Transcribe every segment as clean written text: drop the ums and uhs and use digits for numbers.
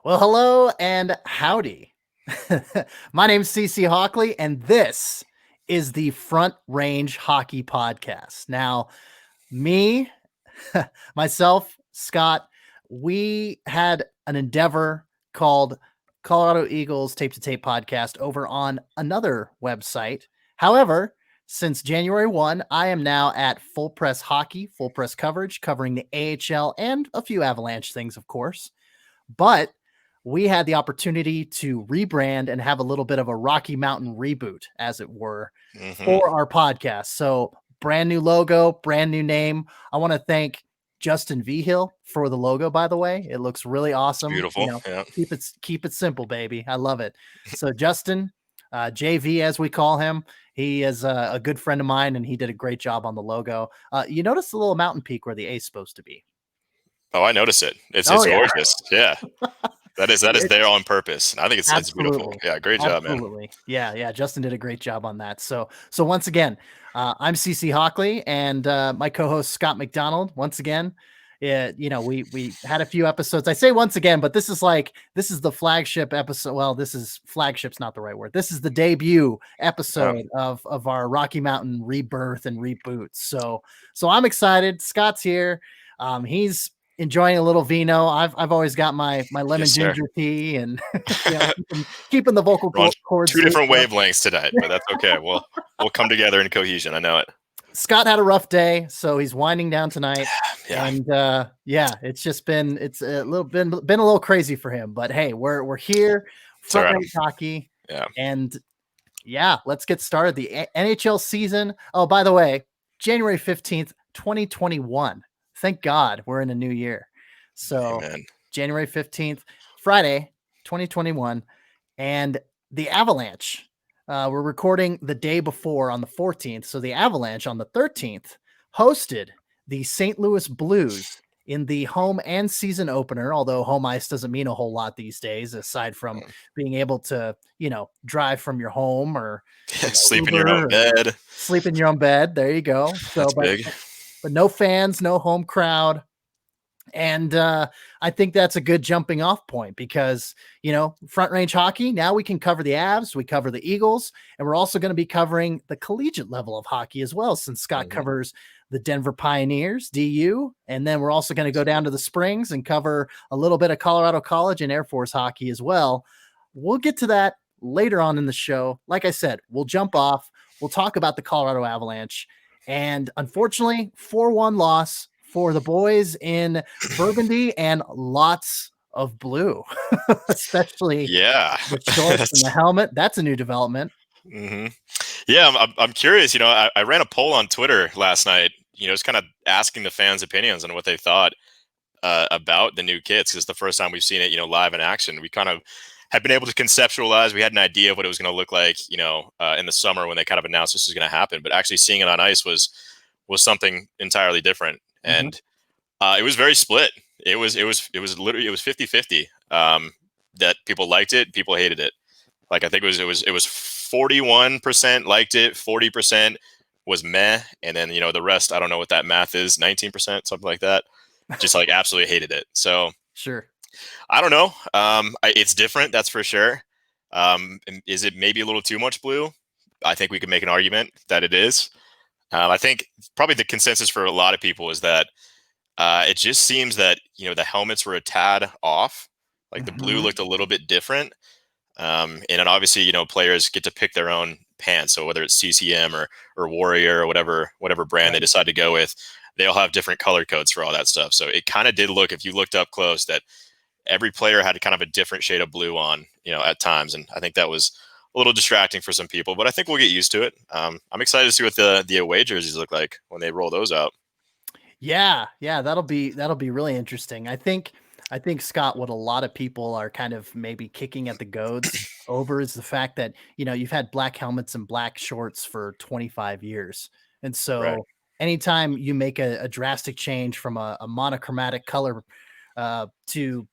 Well, hello and howdy. My name's CC Hawkley, and this is the Front Range Hockey Podcast. Now, me, myself, Scott, we had an endeavor called Colorado Eagles Tape to Tape Podcast over on another website. However, since January 1, I am now at Full Press Hockey, full press coverage, covering the AHL and a few Avalanche things, of course. But we had the opportunity to rebrand and have a little bit of a Rocky Mountain reboot, as it were, for our podcast. So, brand new logo, brand new name. I want to thank Justin Vigil for the logo, by the way. It looks really awesome. Beautiful. Yeah. Keep it simple, baby. I love it. So, Justin, JV, as we call him, he is a good friend of mine, and he did a great job on the logo. You notice the little mountain peak where the A is supposed to be. Oh, I notice it. It's gorgeous. Yeah. That is there on purpose. I think it's beautiful. Yeah, great job, man. Yeah. Justin did a great job on that. So once again, I'm CC Hawkley, and my co-host Scott McDonald. Once again, we had a few episodes. I say once again, but this is the flagship episode. Well, flagship's not the right word. This is the debut episode of our Rocky Mountain rebirth and reboot. So I'm excited. Scott's here. He's enjoying a little vino. I've always got my lemon ginger tea, and keeping the vocal cords. Two different wavelengths tonight, but that's okay. We'll come together in cohesion. I know it. Scott had a rough day, so he's winding down tonight. Yeah. And it's been a little crazy for him. But hey, we're here, Front Range Hockey. Yeah. And let's get started. The NHL season. Oh, by the way, January 15th, 2021. Thank God we're in a new year. So Amen. January 15th, Friday, 2021. And the Avalanche, we're recording the day before on the 14th. So the Avalanche on the 13th hosted the St. Louis Blues in the home and season opener, although home ice doesn't mean a whole lot these days, aside from being able to, drive from your home or sleep in your own bed. Sleep in your own bed. There you go. So that's big. But no fans, no home crowd. And I think that's a good jumping off point because, Front Range Hockey, now we can cover the Avs, we cover the Eagles, and we're also going to be covering the collegiate level of hockey as well, since Scott covers the Denver Pioneers, DU, and then we're also going to go down to the Springs and cover a little bit of Colorado College and Air Force hockey as well. We'll get to that later on in the show. Like I said, we'll jump off. We'll talk about the Colorado Avalanche. And unfortunately, 4-1 loss for the boys in Burgundy and lots of blue, especially the shorts and the helmet. That's a new development. Mm-hmm. Yeah, I'm curious. I ran a poll on Twitter last night, just kind of asking the fans' opinions on what they thought about the new kits. Because it's the first time we've seen it, live in action. We kind of had been able to conceptualize. We had an idea of what it was going to look like, in the summer when they kind of announced this was going to happen. But actually seeing it on ice was something entirely different. And it was very split. It was literally 50-50. That people liked it, people hated it. Like I think it was 41% liked it, 40% was meh, and then the rest, I don't know what that math is, 19%, something like that, just like absolutely hated it. So sure. I don't know. It's different, that's for sure. Is it maybe a little too much blue? I think we could make an argument that it is. I think probably the consensus for a lot of people is that it just seems that, the helmets were a tad off. Like the blue looked a little bit different. And then obviously, players get to pick their own pants. So whether it's CCM or Warrior or whatever brand they decide to go with, they all have different color codes for all that stuff. So it kind of did look, if you looked up close, that every player had kind of a different shade of blue on, at times. And I think that was a little distracting for some people, but I think we'll get used to it. I'm excited to see what the away jerseys look like when they roll those out. Yeah, that'll be really interesting. I think Scott, what a lot of people are kind of maybe kicking at the goads over is the fact that, you've had black helmets and black shorts for 25 years. And so anytime you make a drastic change from a monochromatic color to,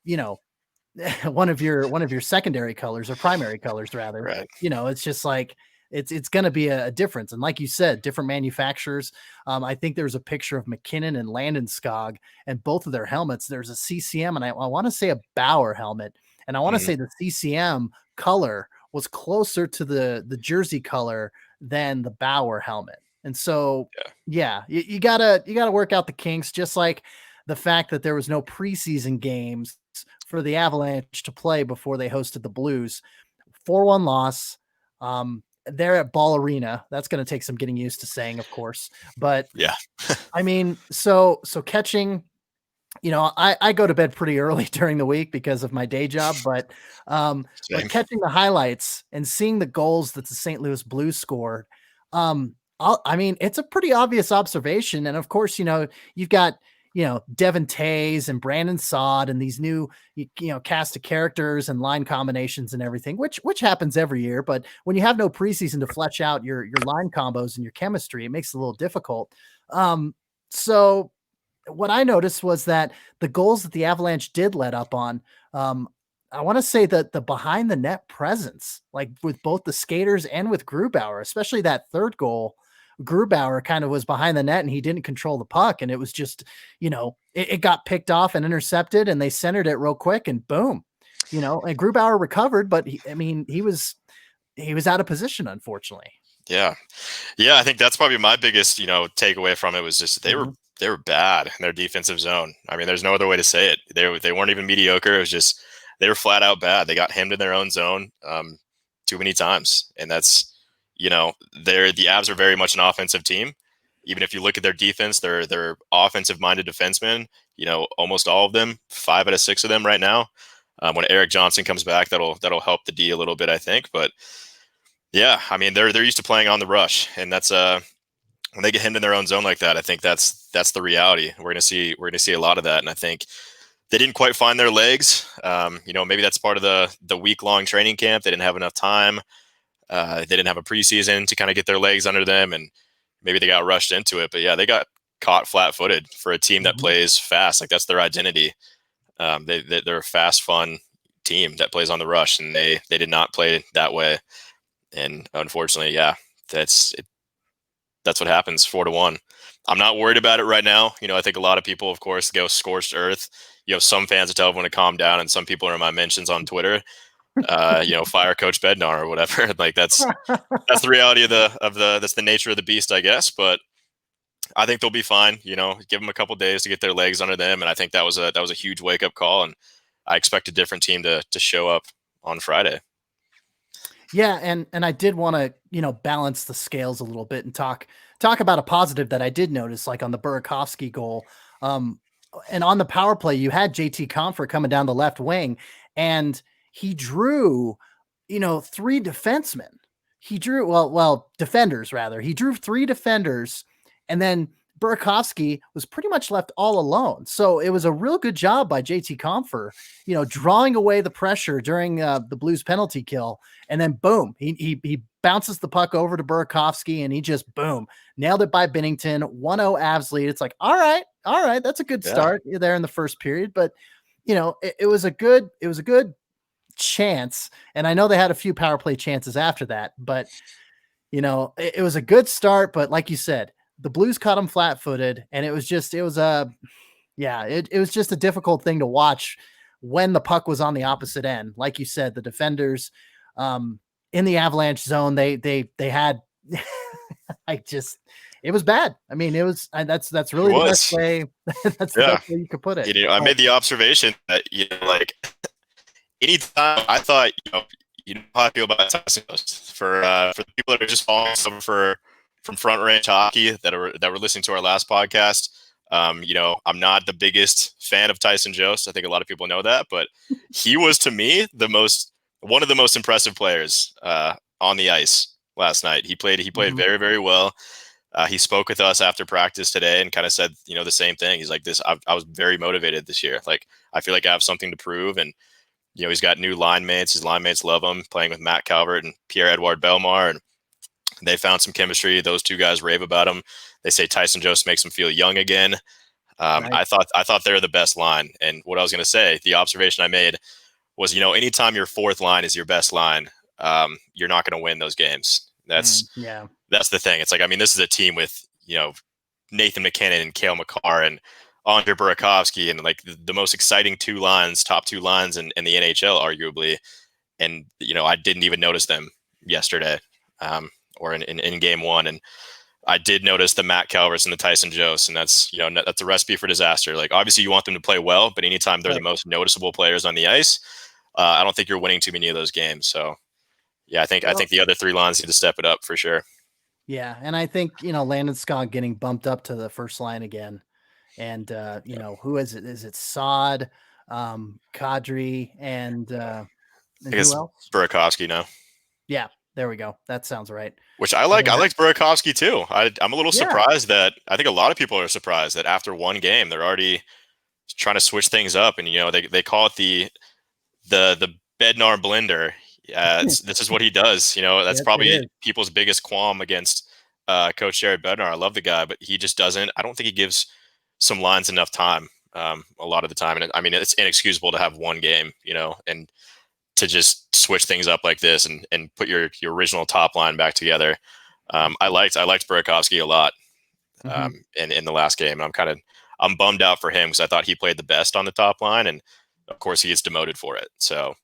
one of your secondary colors or primary colors rather, it's just like, it's going to be a difference. And like you said, different manufacturers. I think there's a picture of McKinnon and Landeskog, and both of their helmets, there's a CCM and I want to say a Bauer helmet. and I want to Mhm. say the CCM color was closer to the jersey color than the Bauer helmet. And so, Yeah. yeah, you gotta work out the kinks, just like the fact that there was no preseason games for the Avalanche to play before they hosted the Blues. 4-1 loss. They're at Ball Arena. That's going to take some getting used to saying, of course. But Yeah. I mean, so catching, I go to bed pretty early during the week because of my day job, but Same. catching the highlights and seeing the goals that the St. Louis Blues scored, I mean, it's a pretty obvious observation. And of course, you've got, Devin Tays and Brandon Saad and these new, cast of characters and line combinations and everything, which happens every year. But when you have no preseason to flesh out your line combos and your chemistry, it makes it a little difficult. So what I noticed was that the goals that the Avalanche did let up on, um, I want to say that the behind the net presence, like with both the skaters and with Grubauer, especially that third goal, Grubauer kind of was behind the net and he didn't control the puck. And it was just, it got picked off and intercepted and they centered it real quick and boom, and Grubauer recovered, but I mean, he was out of position, unfortunately. Yeah. Yeah, I think that's probably my biggest, takeaway from it was just Mhm. they were bad in their defensive zone. I mean, there's no other way to say it. They weren't even mediocre. It was just they were flat out bad. They got hemmed in their own zone too many times, and that's they're the Avs are very much an offensive team. Even if you look at their defense, they're offensive minded defensemen. Almost all of them, 5 out of 6 of them right now. When Eric Johnson comes back, that'll help the D a little bit, I think. But yeah, I mean they're used to playing on the rush, and that's when they get hemmed in their own zone like that. I think that's the reality. We're gonna see a lot of that, and I think they didn't quite find their legs. Maybe that's part of the week long training camp. They didn't have enough time. They didn't have a preseason to kind of get their legs under them, and maybe they got rushed into it. But yeah, they got caught flat footed for a team that Mhm. plays fast. Like that's their identity. They're a fast, fun team that plays on the rush, and they did not play that way. And unfortunately, yeah, that's it, that's what happens 4-1. I'm not worried about it right now. I think a lot of people, of course, go scorched earth. You have some fans that tell everyone to calm down, and some people are in my mentions on Twitter. Fire Coach Bednar or whatever. Like that's the reality of the that's the nature of the beast, I guess. But I think they'll be fine. Give them a couple days to get their legs under them, and I think that was a huge wake up call. And I expect a different team to show up on Friday. Yeah, and I did want to, balance the scales a little bit and talk about a positive that I did notice, like on the Burakovsky goal. Um, and on the power play, you had JT Comfort coming down the left wing, and he drew, three defensemen. He drew defenders rather. He drew three defenders, and then Burakovsky was pretty much left all alone. So it was a real good job by JT Comfort, drawing away the pressure during the Blues penalty kill, and then boom, he bounces the puck over to Burakovsky, and he just boom nailed it by Bennington. 1-0 Avs lead. It's like, all right, that's a good Yeah. start there in the first period, but it was a good chance, and I know they had a few power play chances after that, but it was a good start. But like you said, the Blues caught them flat footed, and it was just a difficult thing to watch when the puck was on the opposite end. Like you said, the defenders in the Avalanche zone, they had I just it was bad. I mean, that's It really the best was. way. That's the Yeah. best way you could put it. I But made the observation that like anytime I thought how I feel about Tyson Ghost for the people that are just following some from Front Range Hockey that were listening to our last podcast. I'm not the biggest fan of Tyson Jost. I think a lot of people know that, but he was to me one of the most impressive players on the ice last night. He played mhm. very, very well. He spoke with us after practice today and kind of said, the same thing. He's like, I was very motivated this year. Like, I feel like I have something to prove. And, he's got new line mates. His line mates love him, playing with Matt Calvert and Pierre-Edouard Bellemare. And they found some chemistry. Those two guys rave about him. They say Tyson Jost makes him feel young again. Right. I thought they were the best line. And what I was going to say, the observation I made was, anytime your fourth line is your best line, you're not going to win those games. Yeah. That's the thing. It's like, I mean, this is a team with, Nathan McKinnon and Cale Makar and Andre Burakovsky and like the most exciting top two lines in the NHL, arguably. And, I didn't even notice them yesterday or in game one. And I did notice the Matt Calverts and the Tyson Jost, and that's a recipe for disaster. Like, obviously you want them to play well, but anytime they're the most noticeable players on the ice, I don't think you're winning too many of those games. So yeah, I think the other three lines need to step it up for sure. Yeah, and I think, Landon Scott getting bumped up to the first line again. And who is it? Is it Sod, Kadri, and I who guess else? Burakovsky now. Yeah, there we go. That sounds right. Which I like. I And liked Burakovsky too. I'm a little yeah, surprised that I think a lot of people are surprised that after one game they're already trying to switch things up, and they call it the Bednar blender. This is what he does. That's yes, it probably is. people's biggest qualm against Coach Jared Bednar. I love the guy, but he just doesn't. I don't think he gives some lines enough time a lot of the time. And I mean, it's inexcusable to have one game, and to just switch things up like this and put your original top line back together. I liked Burakovsky a lot Mhm. in the last game. And I'm bummed out for him because I thought he played the best on the top line, and of course he gets demoted for it. So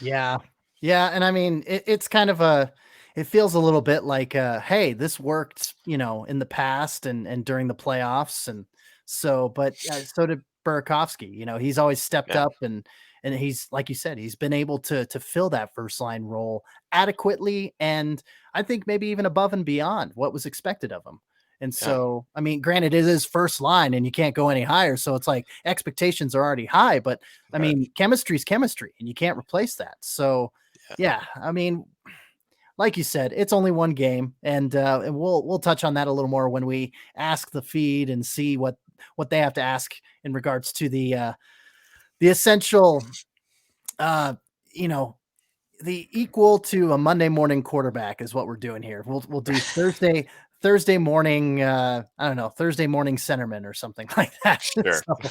Yeah. Yeah, and I mean, it's kind of it feels a little bit like, hey, this worked, in the past and during the playoffs, and but so did Burakovsky. He's always stepped yeah, up, and he's, like you said, he's been able to fill that first line role adequately, and I think maybe even above and beyond what was expected of him. And yeah, so, I mean, granted, it is first line, and you can't go any higher, so it's like expectations are already high, but I right, mean, chemistry is chemistry, and you can't replace that. So, yeah, yeah, I mean, like you said, it's only one game, and we'll touch on that a little more when we ask the feed and see what they have to ask in regards to the essential, uh, you know, the equal to a Monday morning quarterback is what we're doing here. We'll do Thursday morning. I don't know, Thursday morning centerman or something like that. sure, So, we'll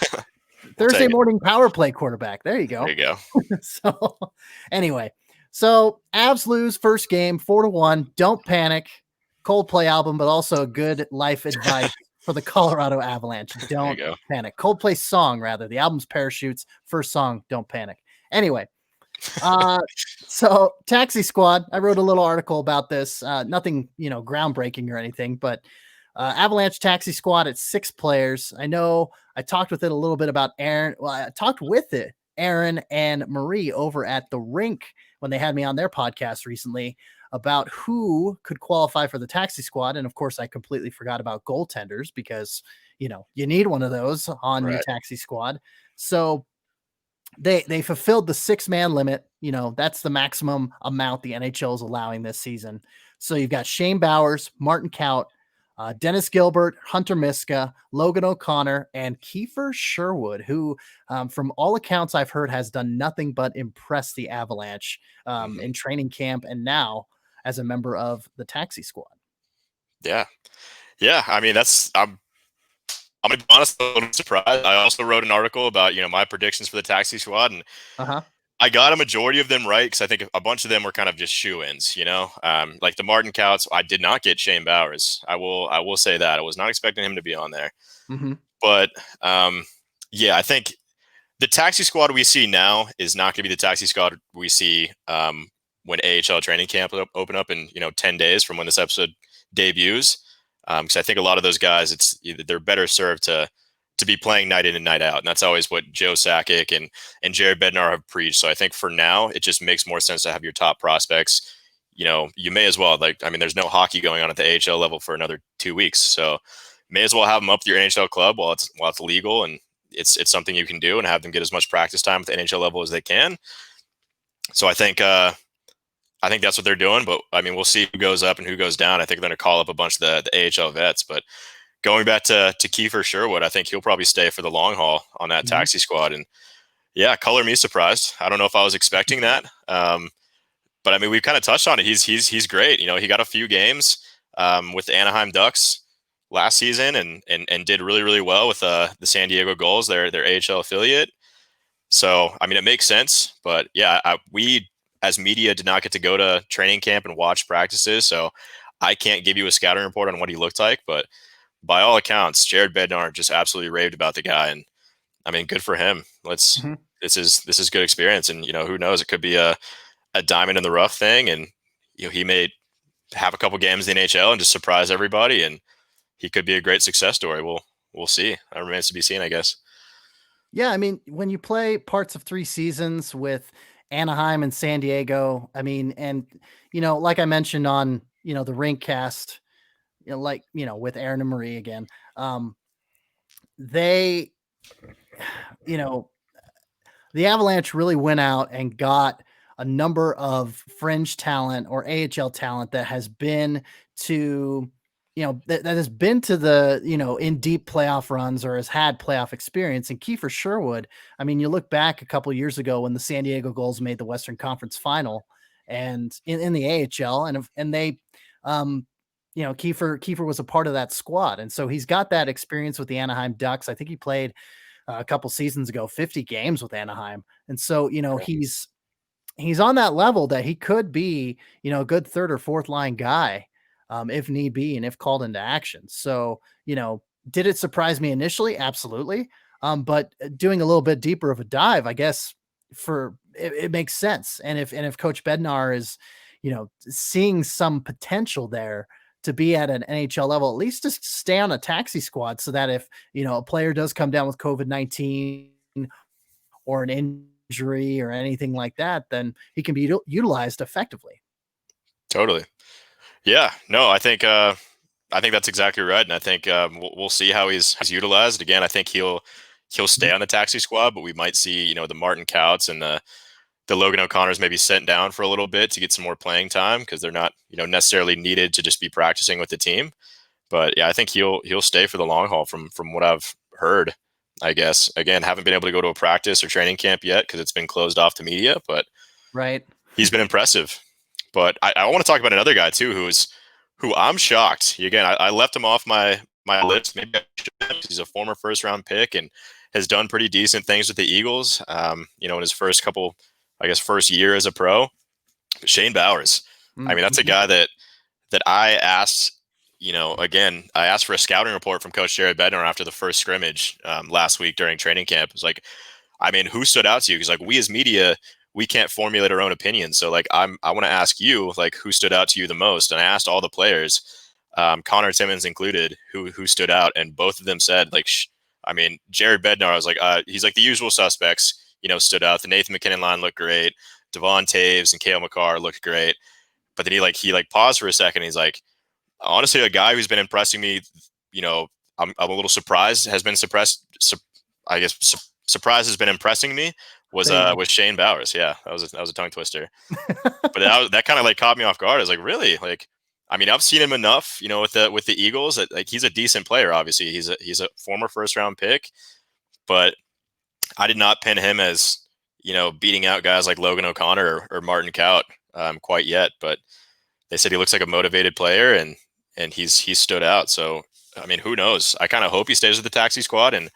Thursday take it. morning power play quarterback. There you There go. you go. So anyway, so Avs lose first game 4-1. Don't panic. Coldplay album, but also a good life advice for the Colorado Avalanche. There you Don't go. panic. Coldplay song, rather. The album's Parachutes. First song, Don't Panic. Anyway, uh, so Taxi Squad, I wrote a little article about this. Nothing, groundbreaking or anything, but Avalanche Taxi Squad at 6 players. I know I talked with it a little bit about Aaron. Well, I talked with it, Aaron and Marie over at the rink when they had me on their podcast recently about who could qualify for the Taxi Squad. And of course, I completely forgot about goaltenders because, you need one of those on your Right. Taxi Squad. So they fulfilled the 6-man limit. That's the maximum amount the NHL is allowing this season. So you've got Shane Bowers, Martin Kaut, Dennis Gilbert, Hunter Miska, Logan O'Connor, and Kiefer Sherwood, who, from all accounts I've heard, has done nothing but impress the Avalanche Hmm. in training camp and now as a member of the Taxi Squad. Yeah. Yeah. I mean, I'm gonna be honest, a little surprised. I also wrote an article about my predictions for the Taxi Squad, and Uh huh. I got a majority of them right because I think a bunch of them were kind of just shoe-ins. Like the Martin Couts. I did not get Shane Bowers. I will say that I was not expecting him to be on there, Mm-hmm. but yeah, I think the Taxi Squad we see now is not going to be the Taxi Squad we see when AHL training camp open up in 10 days from when this episode debuts. Because I think a lot of those guys, they're better served to be playing night in and night out, and that's always what Joe Sakic and Jared Bednar have preached. So I think for now, it just makes more sense to have your top prospects. You may as well, there's no hockey going on at the AHL level for another 2 weeks, so may as well have them up to your NHL club while it's legal and it's something you can do, and have them get as much practice time at the NHL level as they can. So I think that's what they're doing, but I mean, we'll see who goes up and who goes down. I think they're going to call up a bunch of the AHL vets, but going back to Kiefer Sherwood, I think he'll probably stay for the long haul on that Mm-hmm. Taxi Squad. And yeah, color me surprised. I don't know if I was expecting that, but I mean, we've kind of touched on it. He's great. He got a few games with the Anaheim Ducks last season, and did really really well with the San Diego Gulls, their AHL affiliate. So I mean, it makes sense. But yeah, we as media did not get to go to training camp and watch practices, so I can't give you a scouting report on what he looked like. But by all accounts, Jared Bednar just absolutely raved about the guy, and I mean, good for him. Mhm. This is good experience, and who knows, it could be a diamond in the rough thing, and he may have a couple games in the NHL and just surprise everybody, and he could be a great success story. We'll see. That remains to be seen, I guess. Yeah, I mean, when you play parts of 3 seasons with Anaheim and San Diego, I mean, and like I mentioned on, the Rink cast, like, with Aaron and Marie again, they, you know, the Avalanche really went out and got a number of fringe talent or AHL talent that has been to, that has been to the, in deep playoff runs or has had playoff experience. And Kiefer Sherwood, I mean, you look back a couple years ago when the San Diego Gulls made the Western Conference final and in the AHL and they, Kiefer was a part of that squad. And so he's got that experience with the Anaheim Ducks. I think he played a couple seasons ago, 50 games with Anaheim. And so, he's on that level that he could be, a good third or fourth line guy, if need be, and if called into action. So, did it surprise me initially? Absolutely. But doing a little bit deeper of a dive, I guess it makes sense. And if Coach Bednar is, seeing some potential there to be at an NHL level, at least to stay on a taxi squad so that if, a player does come down with COVID-19 or an injury or anything like that, then he can be utilized effectively. Totally. Yeah. No, I think that's exactly right, and I think we'll see how he's utilized. Again, I think he'll Mhm. stay on the taxi squad, but we might see the Martin Couts and the Logan O'Connors maybe sent down for a little bit to get some more playing time because they're not necessarily needed to just be practicing with the team. But yeah, I think he'll stay for the long haul from what I've heard. I guess again, haven't been able to go to a practice or training camp yet because it's been closed off to media, but Right. he's been impressive. But I want to talk about another guy too, who I'm shocked. Again, I left him off my list. Maybe I should have, 'cause he's a former first round pick and has done pretty decent things with the Eagles. In his first couple, I guess, first year as a pro. Shane Bowers. I mean, that's a Mhm. guy that I asked. Again, I asked for a scouting report from Coach Jared Bednar after the first scrimmage last week during training camp. It was like, I mean, who stood out to you? Because like we as media, we can't formulate our own opinions. So like I want to ask you, like, who stood out to you the most? And I asked all the players, Connor Timmons included, who stood out, and both of them said like, I mean, Jared Bednar. I was like, he's like the usual suspects. Stood out. The Nathan McKinnon line looked great. Devon Taves and Cale Makar looked great. But then he paused for a second. He's like, honestly, a guy who's been impressing me. I'm a little surprised. Has been suppressed. I guess surprise has been impressing me was There you go. was Shane Bowers. Yeah, that was a tongue twister. But that kind of like caught me off guard. I was like, really? Like, I mean, I've seen him enough, with the Eagles. That, like, he's a decent player. Obviously, he's a former first round pick, but I did not pin him as beating out guys like Logan O'Connor or Martin Kaut quite yet. But they said he looks like a motivated player, and he's stood out. So I mean, who knows? I kind of hope he stays with the taxi squad, and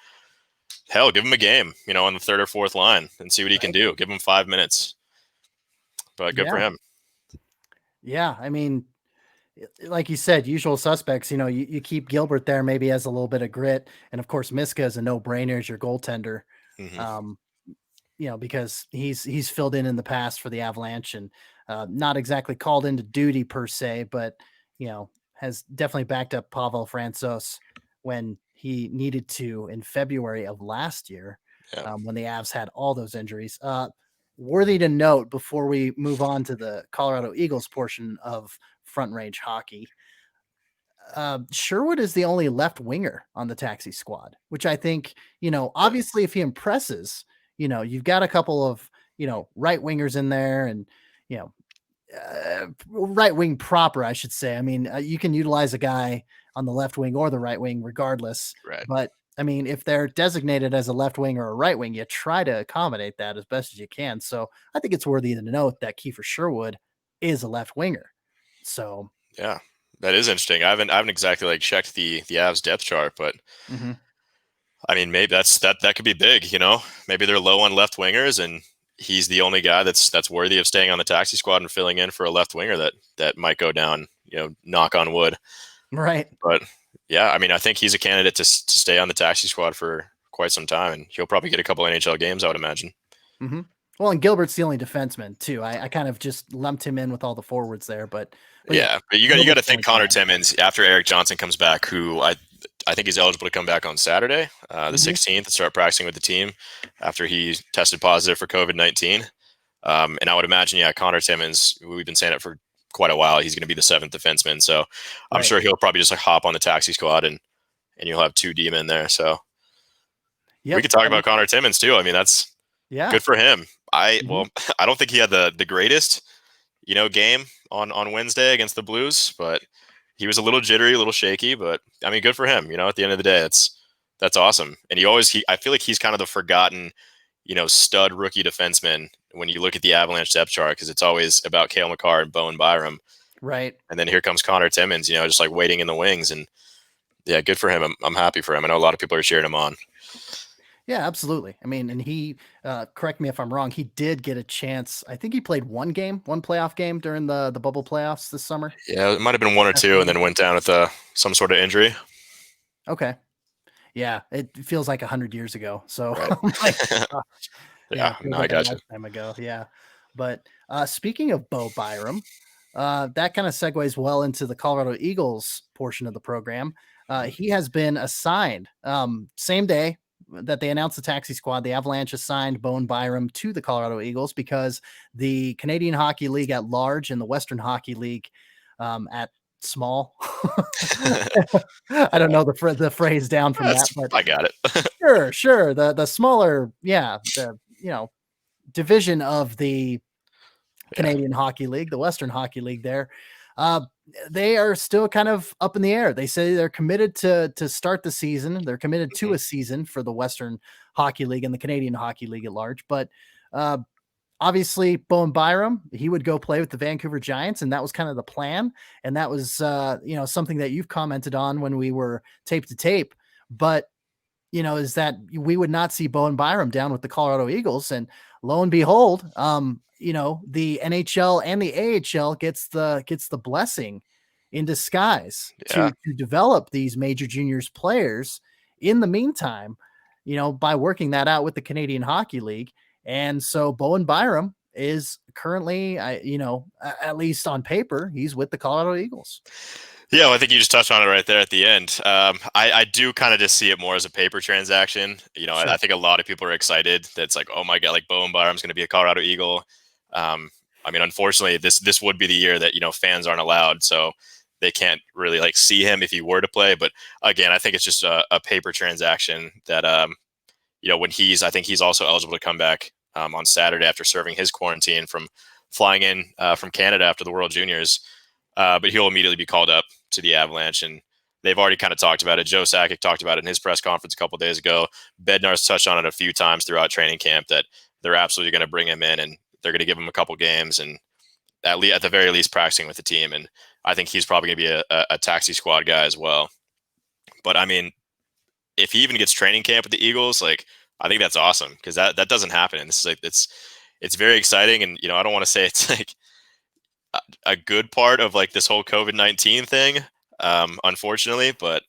hell, give him a game, on the third or fourth line and see what he can Right. do. Give him 5 minutes, but good for Yeah. him. Yeah. I mean, like you said, usual suspects, you keep Gilbert there maybe as a little bit of grit. And of course, Miska is a no brainer as your goaltender. Hmm. Um, because he's filled in the past for the Avalanche and not exactly called into duty per se, but has definitely backed up Pavel Francouz when he needed to in February of last year, Yeah. when the Avs had all those injuries. Worthy to note before we move on to the Colorado Eagles portion of Front Range Hockey, Sherwood is the only left winger on the taxi squad, which I think, Yeah. obviously if he impresses, you've got a couple of, right wingers in there and, you know, right wing proper, I should say. I mean, you can utilize a guy on the left wing or the right wing regardless. Right. But I mean, if they're designated as a left wing or a right wing, you try to accommodate that as best as you can. So I think it's worthy to note that Kiefer Sherwood is a left winger. So, Yeah. That is interesting. I haven't exactly like checked the Avs depth chart, but mhm. I mean, maybe that could be big. Maybe they're low on left wingers, and he's the only guy that's worthy of staying on the taxi squad and filling in for a left winger that might go down. Knock on wood. Right. But Yeah, I mean, I think he's a candidate to stay on the taxi squad for quite some time, and he'll probably get a couple NHL games, I would imagine. Mm-hmm. Well, and Gilbert's the only defenseman too. I kind of just lumped him in with all the forwards there, but yeah, Yeah, but you got Gilbert's to the think only Connor guy. Timmons after Eric Johnson comes back, who I think he's eligible to come back on Saturday, the Mm-hmm. 16th, and start practicing with the team after he tested positive for COVID-19. And I would imagine, yeah, Connor Timmons, we've been saying it for quite a while, he's going to be the seventh defenseman. So I'm Right. sure he'll probably just like hop on the taxi squad and you'll have two D-men there. So we Yep. could talk about Connor Timmons too. I mean, that's Yeah. good for him. Mm-hmm. Well, I don't think he had the greatest, game on Wednesday against the Blues, but he was a little jittery, a little shaky. But I mean, good for him. At the end of the day, that's awesome. And I feel like he's kind of the forgotten, stud rookie defenseman when you look at the Avalanche depth chart, because it's always about Cale Makar and Bowen Byram, Right. and then here comes Connor Timmons, just like waiting in the wings. And yeah, good for him. I'm happy for him. I know a lot of people are cheering him on. Yeah, absolutely. I mean, and he, correct me if I'm wrong, he did get a chance. I think he played one playoff game during the bubble playoffs this summer. Yeah, it might have been one or two, and then went down with some sort of injury. Okay. Yeah, it feels like 100 years ago. So Right. I'm like, yeah, Yeah, it feels no, I like a gotcha. lifetime ago. Yeah. But speaking of Bo Byram, that kind of segues well into the Colorado Eagles portion of the program. He has been assigned same day that they announced the taxi squad. The Avalanche assigned Bowen Byram to the Colorado Eagles because the Canadian Hockey League at large and the Western Hockey League at small. I don't know the phrase down from that, but I got it. sure. The smaller, yeah, the division of the Yeah. Canadian Hockey League, the Western Hockey League there. Uh, they are still kind of up in the air. They say they're committed to start the season. They're committed to Mhm. a season for the Western Hockey League and the Canadian Hockey League at large. But uh, obviously, Bowen Byram, he would go play with the Vancouver Giants, and that was kind of the plan. And that was something that you've commented on when we were tape to tape. But is that we would not see Bowen Byram down with the Colorado Eagles. And lo and behold, the NHL and the AHL gets the blessing in disguise Yeah. to develop these major juniors players in the meantime, by working that out with the Canadian Hockey League. And so Bowen Byram is currently, at least on paper, he's with the Colorado Eagles. Yeah, well, I think you just touched on it right there at the end. I do kind of just see it more as a paper transaction. I Sure. think a lot of people are excited. That's like, oh my god, like Bowen Byram's going to be a Colorado Eagle. I mean, unfortunately, this would be the year that fans aren't allowed, so they can't really like see him if he were to play. But again, I think it's just a paper transaction that I think he's also eligible to come back on Saturday after serving his quarantine from flying in from Canada after the World Juniors. But he'll immediately be called up to the Avalanche, and they've already kind of talked about it. Joe Sakic talked about it in his press conference a couple days ago. Bednar's touched on it a few times throughout training camp that they're absolutely going to bring him in and they're going to give him a couple games and at the very least practicing with the team. And I think he's probably going to be a taxi squad guy as well. But I mean, if he even gets training camp with the Eagles, like I think that's awesome because that doesn't happen. And it's very exciting. And I don't want to say it's like a good part of like this whole COVID-19 thing, unfortunately, but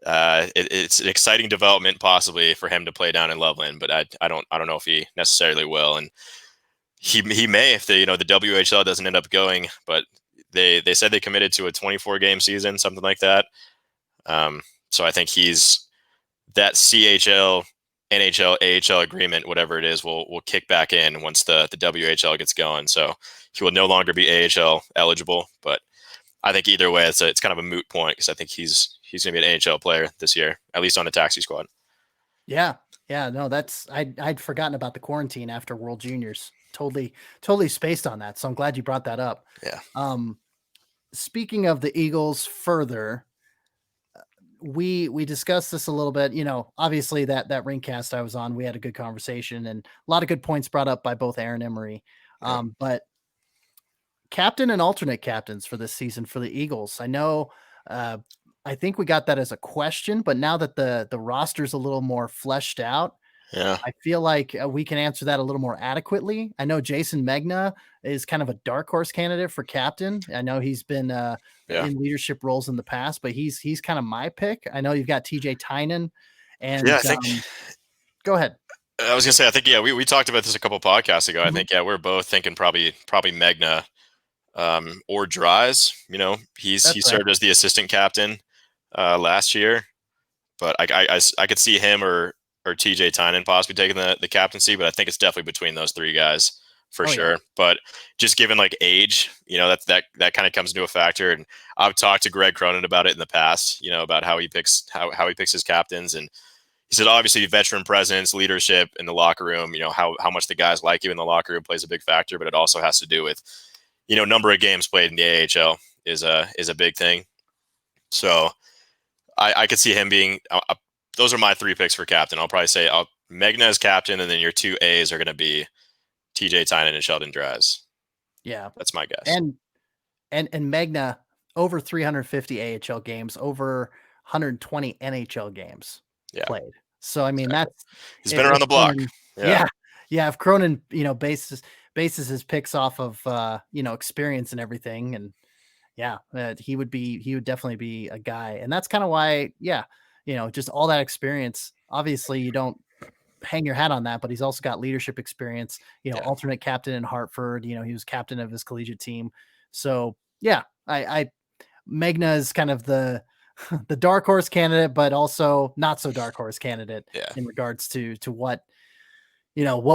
it's an exciting development possibly for him to play down in Loveland. But I don't know if he necessarily will, and he may if the WHL doesn't end up going. But they said they committed to a 24 game season, something like that. So I think he's that CHL, NHL, AHL agreement, whatever it is, will kick back in once the WHL gets going. So he will no longer be AHL eligible. But I think either way, it's kind of a moot point because I think he's going to be an AHL player this year, at least on the taxi squad. Yeah. Yeah. No, I'd forgotten about the quarantine after World Juniors. Totally spaced on that. So I'm glad you brought that up. Yeah. Um, Speaking of the Eagles further, we discussed this a little bit. Obviously that ringcast I was on, we had a good conversation and a lot of good points brought up by both Aaron and Marie. Yeah. But captain and alternate captains for this season for the Eagles. I know, I think we got that as a question, but now that the roster's a little more fleshed out, Yeah. I feel like we can answer that a little more adequately. I know Jason Megna is kind of a dark horse candidate for captain. I know he's been Yeah. in leadership roles in the past, but he's kind of my pick. I know you've got TJ Tynan, Yeah. and I think go ahead. I was gonna say. I think yeah. We talked about this a couple podcasts ago. I Mhm. think yeah. We're both thinking probably Megna or Dries. You know, he That's right. served as the assistant captain last year, but I could see him or TJ Tynan possibly taking the captaincy. But I think it's definitely between those three guys for Oh yeah. sure. But just given like age, you know, that kind of comes into a factor. And I've talked to Greg Cronin about it in the past. You know, about how he picks how he picks his captains, and he said obviously veteran presence, leadership in the locker room. You know how much the guys like you in the locker room plays a big factor, but it also has to do with number of games played in the AHL is a big thing. So I could see him being. Those are my three picks for captain. I'll probably say Megna as captain, and then your two A's are going to be TJ Tynan and Sheldon Dries. Yeah. That's my guess. And Megna over 350 AHL games, over 120 NHL games Yeah, played. So I mean exactly. that's He's been if around the block. Cronin, Yeah, yeah, yeah. If Cronin, bases his picks off of experience and everything, and yeah, he would definitely be a guy, and that's kind of why, yeah, just all that experience. Obviously, you don't hang your hat on that, but he's also got leadership experience. yeah. Alternate captain in Hartford. He was captain of his collegiate team. So yeah, I Megna is kind of the the dark horse candidate, but also not so dark horse candidate Yeah. in regards to what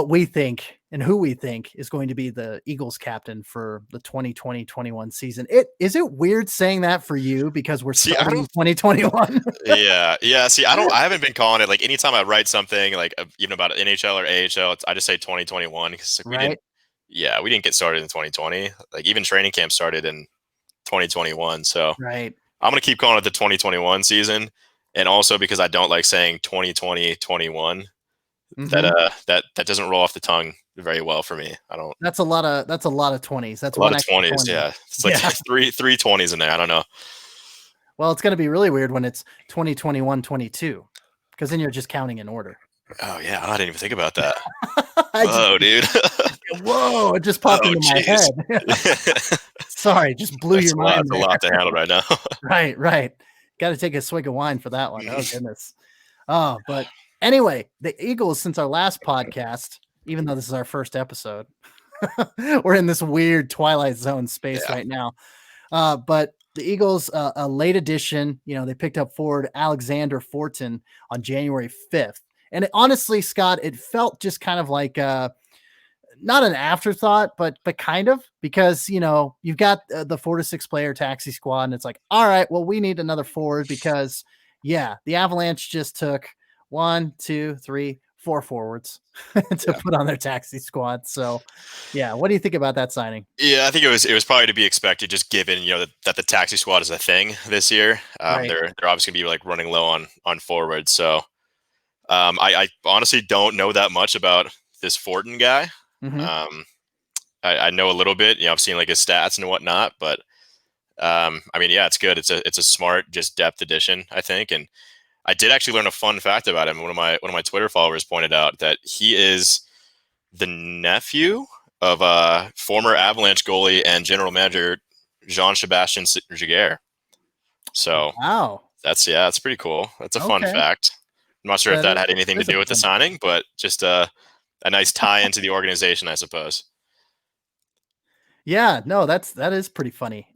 we think and who we think is going to be the Eagles captain for the 2020-21 season. Is it weird saying that for you because we're See, I starting don't. 2021? Yeah, yeah. See, I don't. I haven't been calling it like anytime I write something like even about NHL or AHL. I just say 2021 because like, we didn't. Right, Yeah, we didn't get started in 2020. Like even training camp started in 2021. So right. I'm gonna keep calling it the 2021 season, and also because I don't like saying 2020-21. That Mhm. that doesn't roll off the tongue very well for me. I don't. That's a lot of 20s. That's A lot one of extra 20s. 20. Yeah, it's like Yeah. three 20s in there. I don't know. Well, it's going to be really weird when it's 2021-22 because then you're just counting in order. Oh yeah, I didn't even think about that. I just Whoa, dude. Whoa, it just popped Oh, into my jeez. head. Sorry, just blew your mind That's a there. lot to handle right now. Right, right. Got to take a swig of wine for that one. Oh Mhm. goodness. Oh, but anyway, the Eagles, since our last podcast, even though this is our first episode, we're in this weird Twilight Zone space Yeah, right now. But the Eagles, a late addition, they picked up forward Alexander Fortin on January 5th. And honestly, Scott, it felt just kind of like not an afterthought, but kind of because you've got the 4 to 6 player taxi squad, and it's like, all right, well, we need another forward because yeah, the Avalanche just took 1, 2, 3, 4 forwards to yeah, put on their taxi squad. So yeah, what do you think about that signing? yeah. I think it was probably to be expected, just given that the taxi squad is a thing this year. Right. They're obviously gonna be like running low on forward. So I honestly don't know that much about this Fortin guy. Hmm. Um, I know a little bit. I've seen like his stats and whatnot, but I mean, yeah, it's good. It's a smart, just depth addition, I think. And I did actually learn a fun fact about him. One of my Twitter followers pointed out that he is the nephew of former Avalanche goalie and general manager Jean-Sebastien Giguère. So Wow. that's pretty cool. That's a fun Okay. fact. I'm not sure if That that is, had anything to that's a do with the fun signing, but just a nice tie into the organization, I suppose. Yeah, no, that is pretty funny.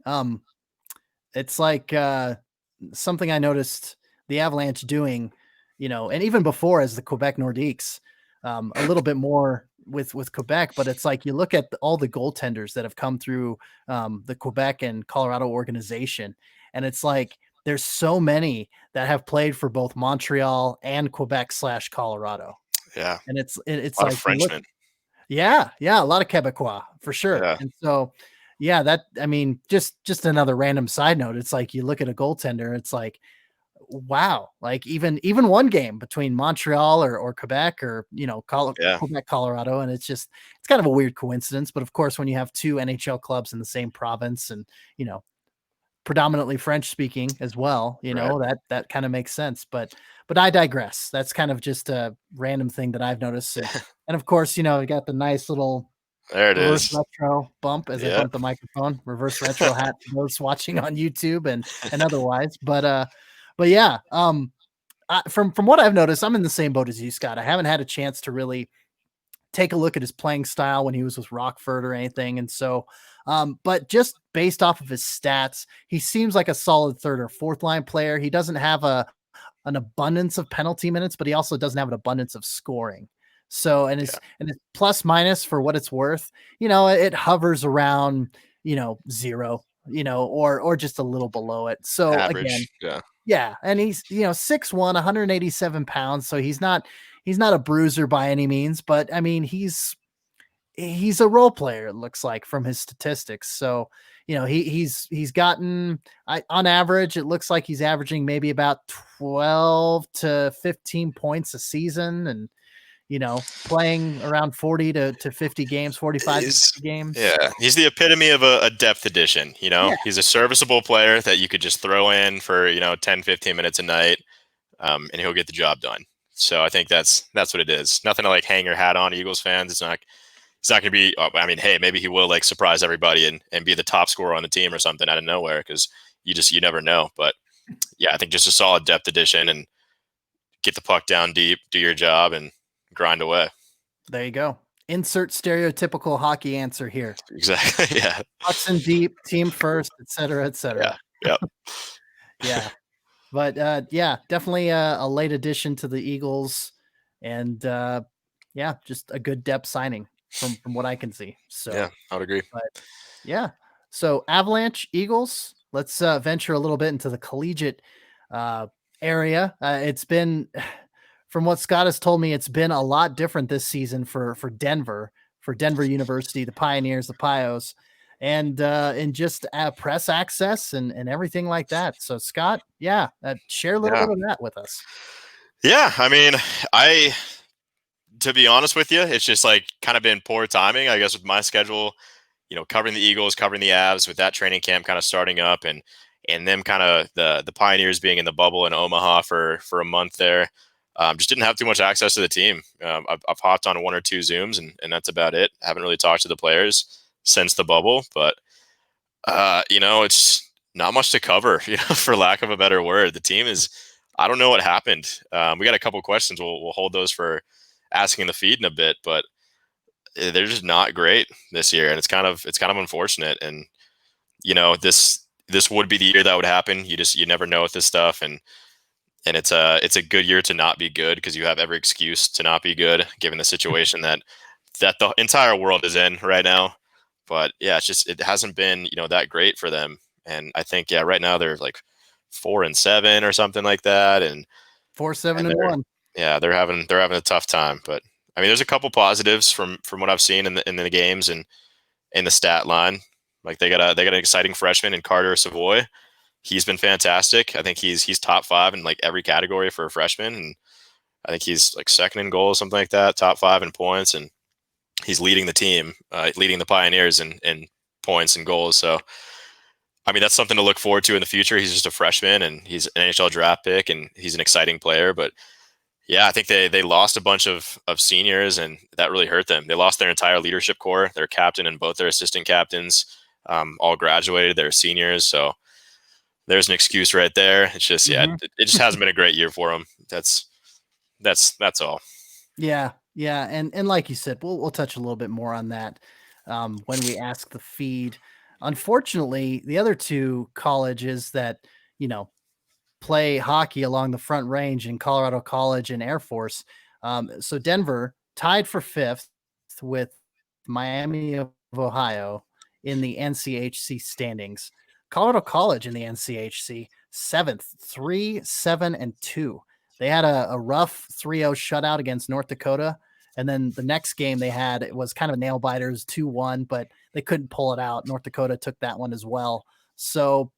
It's like something I noticed the Avalanche doing, and even before as the Quebec Nordiques, a little bit more with Quebec, but it's like you look at all the goaltenders that have come through the Quebec and Colorado organization, and it's like there's so many that have played for both Montreal and Quebec/Colorado, Yeah, and it's a lot of like you look. Frenchmen. Yeah, yeah, a lot of Quebecois for sure. Yeah, And so, yeah, I mean, just another random side note. It's like you look at a goaltender, it's like, wow, like even one game between Montreal or Quebec or yeah, Quebec, Colorado, and it's kind of a weird coincidence. But of course, when you have two NHL clubs in the same province and you know predominantly French speaking as well. You know, that kind of makes sense. But I digress. That's kind of just a random thing that I've noticed. And of course, you know, we got the nice little There it reverse is. retro bump as I Yep. bump the microphone. Reverse retro hat for those watching on YouTube and otherwise. But yeah, from what I've noticed, I'm in the same boat as you, Scott. I haven't had a chance to really take a look at his playing style when he was with Rockford or anything. And so, but just based off of his stats, he seems like a solid third or fourth line player. He doesn't have an abundance of penalty minutes, but he also doesn't have an abundance of scoring. So, and his plus minus for what it's worth, you know, it hovers around, you know, 0, you know, or just a little below it. So again, Average. Yeah. yeah, and he's, you know, 6'1", 187 pounds, so he's not a bruiser by any means, but I mean, he's a role player, it looks like from his statistics. So, you know, he's gotten on average, it looks like he's averaging maybe about 12 to 15 points a season, and you know, playing around 40 to 50 games, 45 to 50 games. Yeah, he's the epitome of a depth addition. You know, Yeah, he's a serviceable player that you could just throw in for 10, 15 minutes a night, and he'll get the job done. So I think that's what it is. Nothing to like hang your hat on, Eagles fans. It's not going to be. I mean, hey, maybe he will like surprise everybody and be the top scorer on the team or something out of nowhere, because you never know. But yeah, I think just a solid depth addition and get the puck down deep, do your job, and grind away. there you go. Insert stereotypical hockey answer here. Exactly. Yeah. Pucks in deep, team first, et cetera, et cetera. Yeah. Yep. Yeah. But yeah, definitely a late addition to the Eagles, and yeah, just a good depth signing from what I can see. So Yeah, I would agree. but yeah. So Avalanche, Eagles, let's venture a little bit into the collegiate area. It's been, from what Scott has told me, it's been a lot different this season for Denver University, the Pioneers, the Pios, and just press access and everything like that. So Scott, yeah, share a little bit of that with us. Yeah, I mean, to be honest with you, it's just like kind of been poor timing, I guess, with my schedule. Covering the Eagles, covering the Avs, with that training camp kind of starting up, and them kind of the Pioneers being in the bubble in Omaha for a month there. Just didn't have too much access to the team. I've hopped on 1 or 2 Zooms, and that's about it. I haven't really talked to the players since the bubble, but it's not much to cover, for lack of a better word. The team is, I don't know what happened. We got a couple questions. We'll hold those for asking the feed in a bit, but they're just not great this year, and it's kind of unfortunate. And this would be the year that would happen. You never know with this stuff, and it's a good year to not be good, because you have every excuse to not be good given the situation that the entire world is in right now. But yeah, it hasn't been that great for them, and I think right now they're like 4-7 or something like that, and 4-7-1. Yeah, they're having a tough time. But I mean, there's a couple positives from what I've seen in the games and in the stat line. Like they got an exciting freshman in Carter Savoy. He's been fantastic. I think he's top 5 in like every category for a freshman, and I think he's like second in goals, something like that, top 5 in points, and he's leading the team, leading the Pioneers in points and goals. So, I mean, that's something to look forward to in the future. He's just a freshman, and he's an NHL draft pick, and he's an exciting player. But yeah, I think they lost a bunch of seniors, and that really hurt them. They lost their entire leadership core, their captain and both their assistant captains, all graduated. They're seniors, so there's an excuse right there. It's just it just hasn't been a great year for them. That's all. Yeah, and like you said, we'll touch a little bit more on that when we ask the feed. Unfortunately, the other 2 colleges that play hockey along the Front Range in Colorado College and Air Force. So Denver tied for 5th with Miami of Ohio in the NCHC standings. Colorado College in the NCHC 7th, 3-7-2. They had a rough 3-0 shutout against North Dakota. And then the next game they had, it was kind of a nail biters, 2-1, but they couldn't pull it out. North Dakota took that one as well. So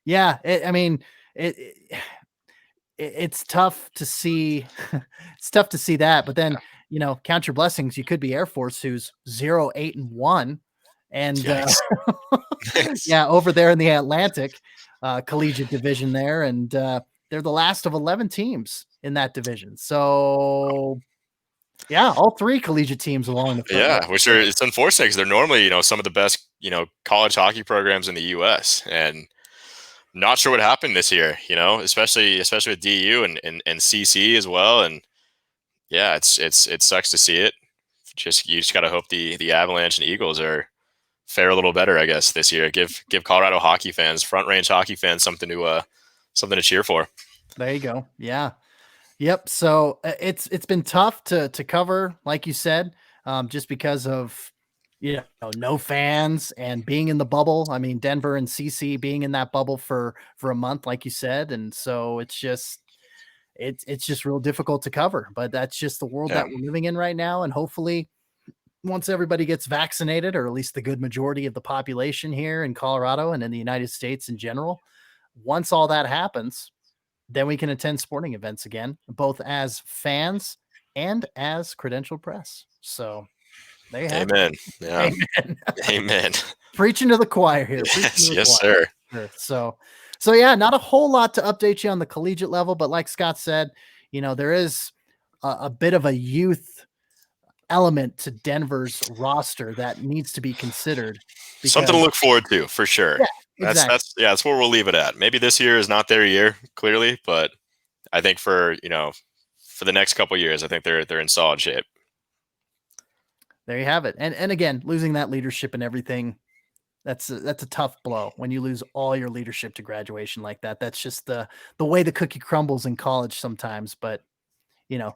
yeah, it's tough to see. It's tough to see that, but then count your blessings. You could be Air Force, who's 0-8-1, and yeah, over there in the Atlantic. collegiate division there, and they're the last of 11 teams in that division. So, yeah, all three collegiate teams along the front. Yeah, which are it's unfortunate because they're normally some of the best college hockey programs in the U.S. and not sure what happened this year. Especially with DU and CC as well. And yeah, it sucks to see it. You just gotta hope the Avalanche and Eagles fare a little better, I guess, this year. Give Colorado hockey fans, Front Range hockey fans, something to cheer for. There you go. Yeah. Yep. So it's been tough to cover, like you said, just because of no fans and being in the bubble. I mean, Denver and CC being in that bubble for a month, like you said, and so it's just real difficult to cover. But that's just the world that we're living in right now, and hopefully, once everybody gets vaccinated, or at least the good majority of the population here in Colorado and in the United States in general, once all that happens, then we can attend sporting events again, both as fans and as credentialed press. So there you have Amen. it. Yeah. Amen. Amen. Preaching to the choir here. Yes, sir. So yeah, not a whole lot to update you on the collegiate level, but like Scott said, there is a bit of a youth element to Denver's roster that needs to be considered. Something to look forward to for sure. Yeah, exactly. That's where we'll leave it at. Maybe this year is not their year, clearly, but I think for the next couple of years, I think they're in solid shape. There you have it. And again, losing that leadership and everything, that's a tough blow when you lose all your leadership to graduation like that. That's just the way the cookie crumbles in college sometimes. But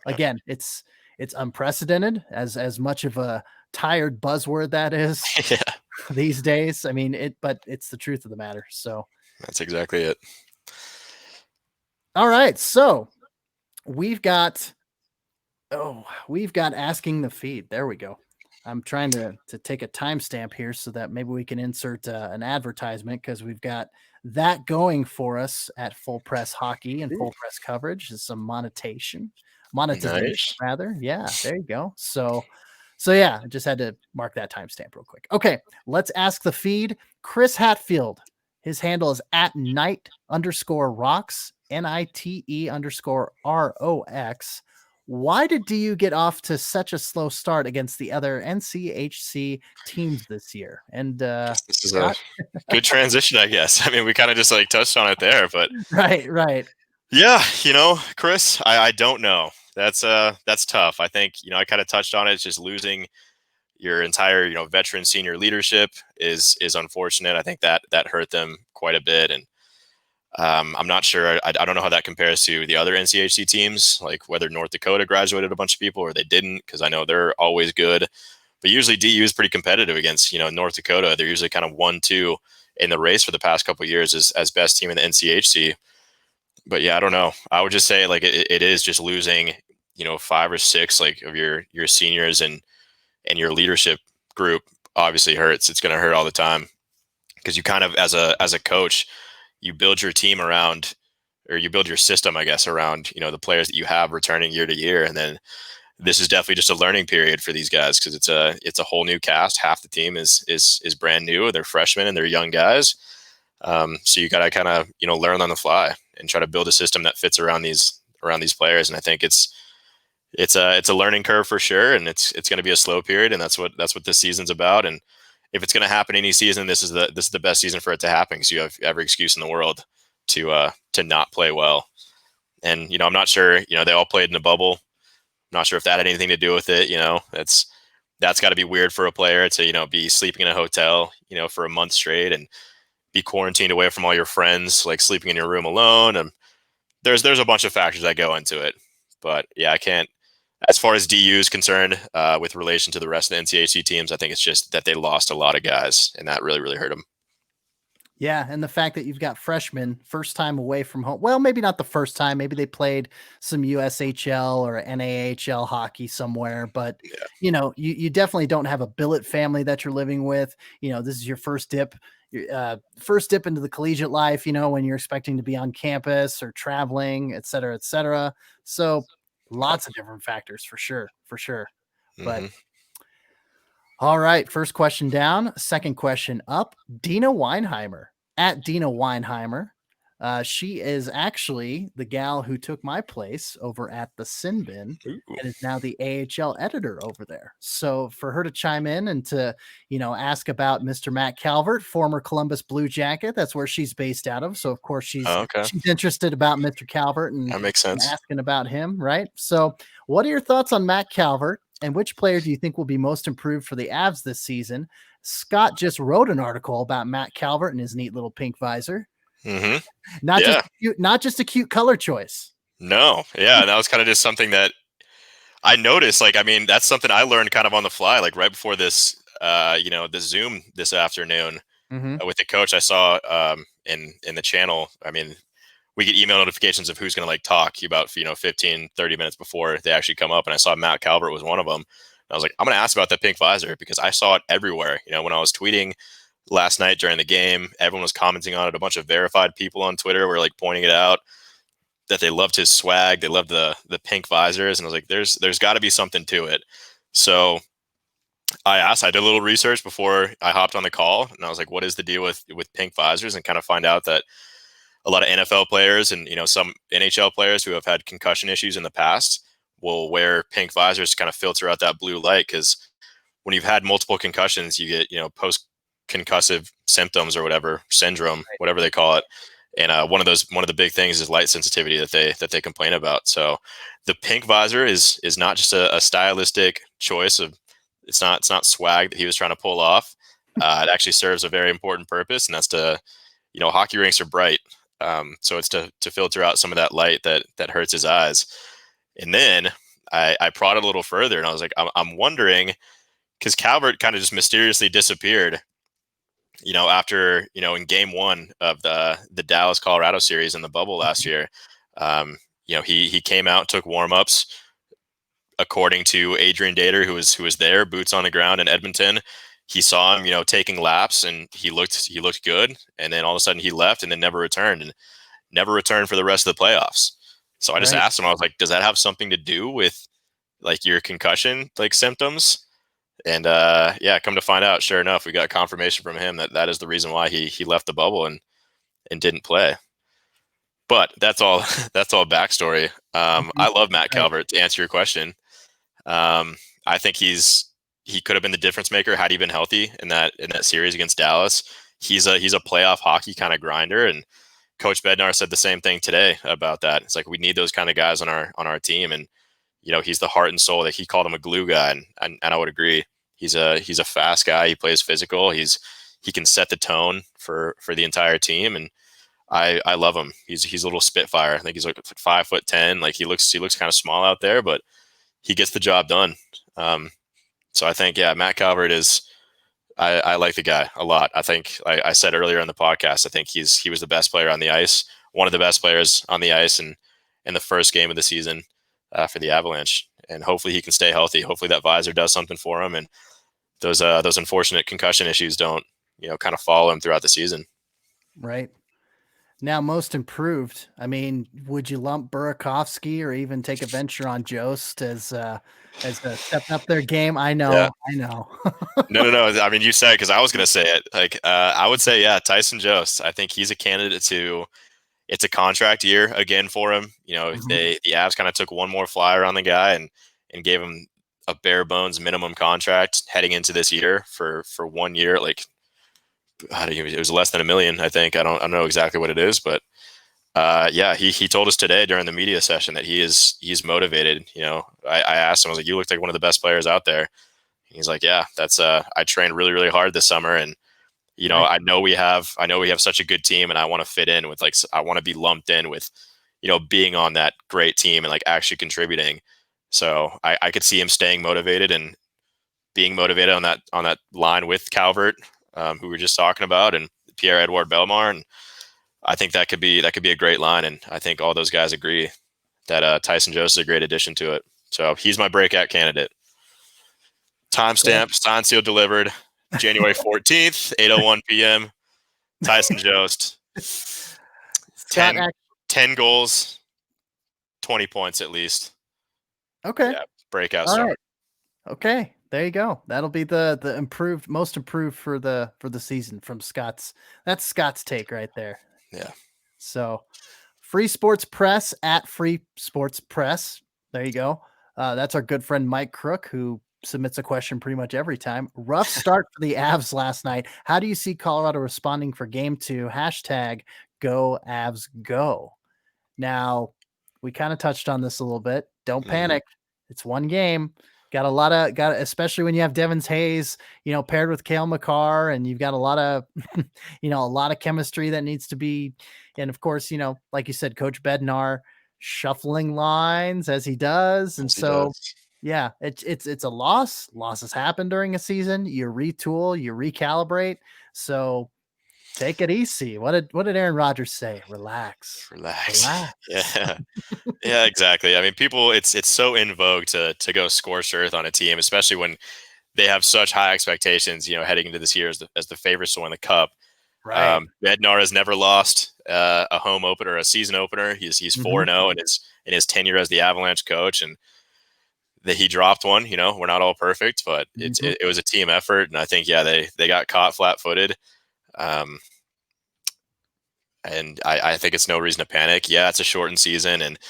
again, it's unprecedented, as much of a tired buzzword that is these days. I mean, but it's the truth of the matter. So that's exactly it. All right. So we've got asking the feed. There we go. I'm trying to take a timestamp here so that maybe we can insert an advertisement, because we've got that going for us at Full Press Hockey and Full Press Coverage. Is some monetization Nice. rather. Yeah, there you go. So yeah, I just had to mark that timestamp real quick. Okay, let's ask the feed. Chris Hatfield, his handle is @Knight_Rocks, NITE_ROX. Why did DU get off to such a slow start against the other NCHC teams this year? And this is a good transition, I guess. I mean, we kind of just touched on it there, but right. Yeah, Chris, I don't know. That's tough. I think I kind of touched on it. It's just losing your entire veteran senior leadership is unfortunate. I think that hurt them quite a bit, and I'm not sure. I don't know how that compares to the other NCHC teams, like whether North Dakota graduated a bunch of people or they didn't, because I know they're always good. But usually DU is pretty competitive against North Dakota. They're usually kind of 1-2 in the race for the past couple of years as best team in the NCHC. But yeah, I don't know. I would just say it is just losing 5 or 6 of your seniors and your leadership group obviously hurts. It's going to hurt all the time, because you kind of as a coach, you build your team around, or you build your system, I guess, around, the players that you have returning year to year. And then this is definitely just a learning period for these guys, because it's a whole new cast. Half the team is brand new. They're freshmen and they're young guys. So you got to kind of, learn on the fly and try to build a system that fits around these players. And I think it's a learning curve for sure. And it's going to be a slow period. And that's what this season's about. And if it's going to happen any season, this is the best season for it to happen, because you have every excuse in the world to not play well. And I'm not sure. They all played in a bubble. I'm not sure if that had anything to do with it. That's got to be weird for a player to be sleeping in a hotel for a month straight and be quarantined away from all your friends, like sleeping in your room alone. And there's a bunch of factors that go into it. But yeah, I can't. As far as DU is concerned, with relation to the rest of the NCHC teams, I think it's just that they lost a lot of guys, and that really, really hurt them. Yeah, and the fact that you've got freshmen, first time away from home. Well, maybe not the first time. Maybe they played some USHL or NAHL hockey somewhere, but you definitely don't have a billet family that you're living with. This is your first dip into the collegiate life, when you're expecting to be on campus or traveling, et cetera, et cetera. So lots of different factors for sure. Mm-hmm. But all right, first question down, second question up. Dina Weinheimer at Dina Weinheimer. She is actually the gal who took my place over at the Sin Bin Ooh. and is now the AHL editor over there. So for her to chime in and to, ask about Mr. Matt Calvert, former Columbus Blue Jacket, that's where she's based out of. So of course she's Oh, okay. she's interested about Mr. Calvert and That makes sense. asking about him, right? So what are your thoughts on Matt Calvert and which player do you think will be most improved for the Avs this season? Scott just wrote an article about Matt Calvert and his neat little pink visor. Mm-hmm. Not just Yeah. cute, not just a cute color choice. No. Yeah. And that was kind of just something that I noticed. Like, I mean, that's something I learned kind of on the fly, like right before this, the Zoom this afternoon Mm-hmm. with the coach. I saw in the channel. I mean, we get email notifications of who's going to like talk about 15, 30 minutes before they actually come up, and I saw Matt Calvert was one of them. And I was like, I'm going to ask about that pink visor because I saw it everywhere. When I was tweeting last night during the game, everyone was commenting on it. A bunch of verified people on Twitter were like pointing it out that they loved his swag, they loved the pink visors, and I was like, there's got to be something to it. So I did a little research before I hopped on the call, and I was like, what is the deal with pink visors? And kind of find out that a lot of NFL players and some NHL players who have had concussion issues in the past will wear pink visors to kind of filter out that blue light, because when you've had multiple concussions, you get post concussive symptoms or whatever syndrome, whatever they call it. And one of the big things is light sensitivity that they complain about. So the pink visor is not just a stylistic choice of it's not swag that he was trying to pull off. It actually serves a very important purpose, and that's to hockey rinks are bright. So it's to filter out some of that light that hurts his eyes. And then I prodded a little further, and I was like, I'm wondering, because Calvert kind of just mysteriously disappeared, after, in game one of the Dallas Colorado series in the bubble last year. He came out, took warmups, according to Adrian Dater, who was there, boots on the ground in Edmonton. He saw him, taking laps, and he looked good. And then all of a sudden he left and then never returned for the rest of the playoffs. So I just asked him, I was like, does that have something to do with like your concussion like symptoms? And come to find out, sure enough, we got confirmation from him that is the reason why he left the bubble and didn't play. But that's all backstory. I love Matt Calvert, to answer your question. I think he could have been the difference maker had he been healthy in that series against Dallas. He's a playoff hockey kind of grinder, and Coach Bednar said the same thing today about that. It's like we need those kind of guys on our team, and he's the heart and soul. That he called him a glue guy, and I would agree. He's a fast guy. He plays physical. He can set the tone for the entire team, and I love him. He's a little spitfire. I think he's like 5'10". Like he looks kind of small out there, but he gets the job done. So I think, Matt Calvert is. I like the guy a lot. I think, like I said earlier in the podcast, I think he was the best player on the ice, one of the best players on the ice, in the first game of the season for the Avalanche. And hopefully he can stay healthy. Hopefully that visor does something for him, and those unfortunate concussion issues don't kind of follow him throughout the season. Right. Now, most improved. I mean, would you lump Burakovsky or even take a venture on Jost as stepped up their game? I know, Yeah. I know. No. I mean, you said, because I was going to say it. Like, I would say, Tyson Jost. I think he's a candidate to. It's a contract year again for him. The Avs kind of took one more flyer on the guy and gave him a bare bones minimum contract heading into this year for 1 year. Like, it was less than $1 million, I think. I don't know exactly what it is, but he told us today during the media session that he's motivated. I asked him, I was like, you look like one of the best players out there. He's like, yeah, that's I trained really, really hard this summer, and Right. I know we have such a good team, and I want to fit in with, like, I want to be lumped in with being on that great team and like actually contributing. So I could see him staying motivated and being motivated on that line with Calvert, who we were just talking about, and Pierre-Edouard Bellemare, and I think that could be a great line, and I think all those guys agree that Tyson Jost is a great addition to it. So he's my breakout candidate. Timestamp, signed, sealed, delivered, January 14th, 8:01 p.m. Tyson Jost, 10 goals, 20 points at least. Okay. Yeah, breakout All star. right. Okay. There you go. That'll be the most improved for the season from Scott's. That's Scott's take right there. Yeah. So, Free Sports Press at Free Sports Press. There you go. That's our good friend Mike Crook, who submits a question pretty much every time. Rough start for the Avs last night. How do you see Colorado responding for Game 2? Hashtag Go Avs Go. Now, we kind of touched on this a little bit. Don't panic. It's one game. Got especially when you have Devins Hayes, paired with Cale Makar, and you've got a lot of, a lot of chemistry that needs to be. And of course, like you said, Coach Bednar shuffling lines as he does. And so, yeah, it's a loss. Losses happen during a season. You retool, you recalibrate. So take it easy. What did Aaron Rodgers say? Relax. Yeah. Yeah, exactly. I mean, people, it's so in vogue to go scorched earth on a team, especially when they have such high expectations, heading into this year as the favorites to win the cup. Right. Bednar has never lost a home opener, a season opener. He's 4-0 in his tenure as the Avalanche coach, and he dropped one. We're not all perfect, but it was a team effort, and I think they got caught flat-footed. And I think it's no reason to panic. Yeah, it's a shortened season, and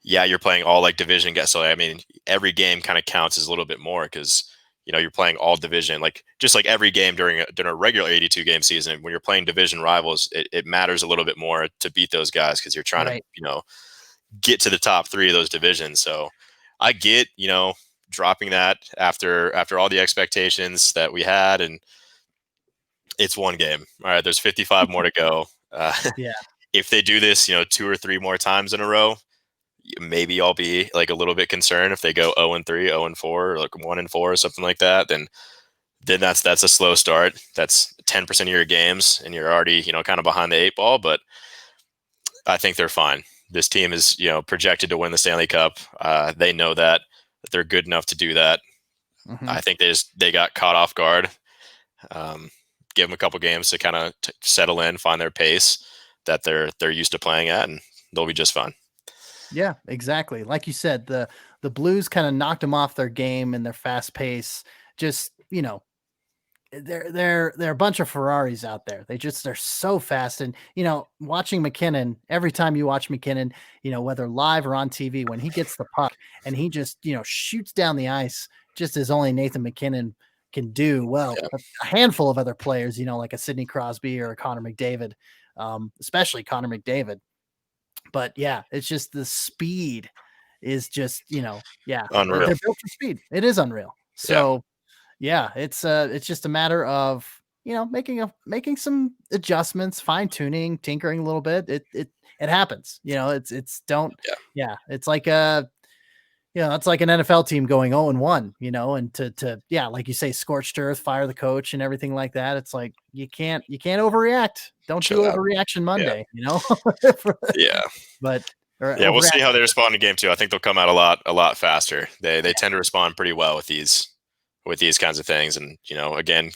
yeah, you're playing all like division guys. So I mean, every game kind of counts as a little bit more because you're playing all division. Like just like every game during a regular 82 game season, when you're playing division rivals, it matters a little bit more to beat those guys because you're trying to get to the top 3 of those divisions. So I get dropping that after all the expectations that we had, and it's one game. All right, there's 55 more to go. Yeah. If they do this, 2 or 3 more times in a row, maybe I'll be like a little bit concerned. If they go 0-3, 0-4, or like 1-4 or something like that, then that's a slow start. That's 10% of your games, and you're already kind of behind the 8 ball. But I think they're fine. This team is projected to win the Stanley Cup. They know that they're good enough to do that. I think they got caught off guard. Give them a couple games to kind of settle in, find their pace that they're used to playing at, and they'll be just fine. Yeah, exactly. Like you said, the Blues kind of knocked them off their game and their fast pace. Just they're a bunch of Ferraris out there. They're so fast. And watching McKinnon, every time you watch McKinnon, whether live or on TV, when he gets the puck and he just shoots down the ice, just as only Nathan McKinnon can do. Well, a handful of other players, like a Sidney Crosby or a Connor McDavid, especially Connor McDavid. But yeah, it's just the speed is just, Unreal. They're built for speed. It is unreal. So yeah, it's just a matter of, making some adjustments, fine tuning, tinkering a little bit. It happens, it's like it's like an NFL team going 0-1, and to like you say, scorched earth, fire the coach and everything like that. It's like, you can't overreact. Don't do overreaction Monday, Yeah. But we'll see how they respond in game 2. I think they'll come out a lot faster. They tend to respond pretty well with these kinds of things. And, again,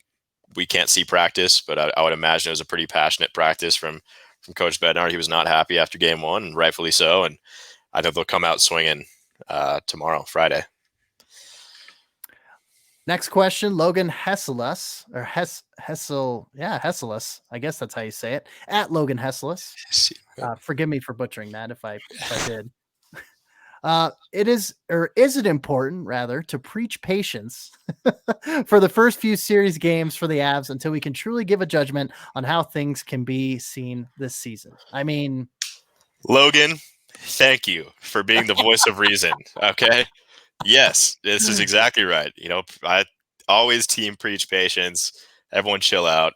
we can't see practice, but I would imagine it was a pretty passionate practice from Coach Bednar. He was not happy after game 1, and rightfully so. And I think they'll come out swinging tomorrow, Friday. Next question, Logan Hesselus, or Hesselus. I guess that's how you say it. At Logan Hesselus. Forgive me for butchering that if I did. Is it important, rather, to preach patience for the first few series games for the Avs until we can truly give a judgment on how things can be seen this season? I mean, Logan, thank you for being the voice of reason. Okay. Yes, this is exactly right. I always team preach patience. Everyone chill out.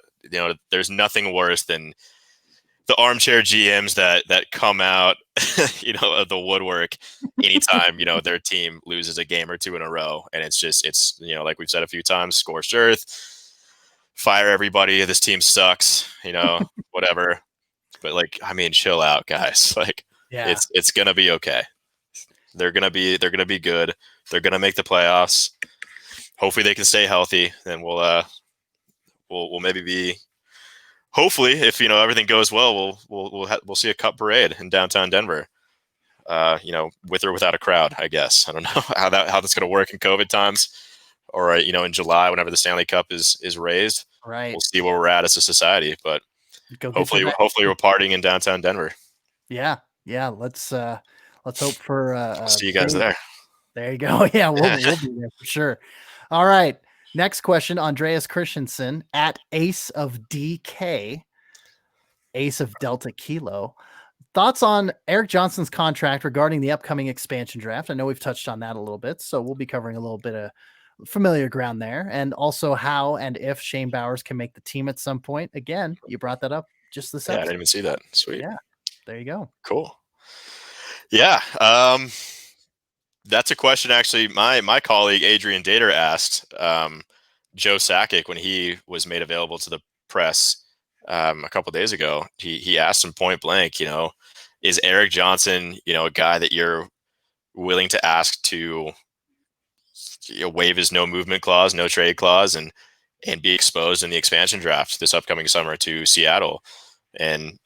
There's nothing worse than the armchair GMs that come out, of the woodwork anytime, their team loses a game or 2 in a row. And it's like we've said a few times, scorched earth, fire everybody. This team sucks, whatever. But chill out, guys. It's going to be okay. They're going to be good. They're going to make the playoffs. Hopefully they can stay healthy, and we'll maybe be, hopefully, if everything goes well, we'll see a cup parade in downtown Denver. With or without a crowd, I guess. I don't know how that's going to work in COVID times, or in July, whenever the Stanley Cup is raised, Right. we'll see where we're at as a society. But Go get your hopefully vaccine. we're partying in downtown Denver. Yeah. Yeah. Let's hope for I'll see you guys safe. there. There you go. Yeah, we'll be there for sure. All right. Next question, Andreas Christensen at Ace of DK, Ace of Delta Kilo. Thoughts on Eric Johnson's contract regarding the upcoming expansion draft? I know we've touched on that a little bit, so we'll be covering a little bit of familiar ground there, and also how and if Shane Bowers can make the team at some point. Again, you brought that up just this Yeah, I episode. didn't even see that. Sweet. Yeah, there you go. Cool. Yeah. That's a question actually my colleague Adrian Dater asked Joe Sakic when he was made available to the press a couple days ago. He asked him point blank, is Eric Johnson, a guy that you're willing to ask to waive his no movement clause, no trade clause, and be exposed in the expansion draft this upcoming summer to Seattle? And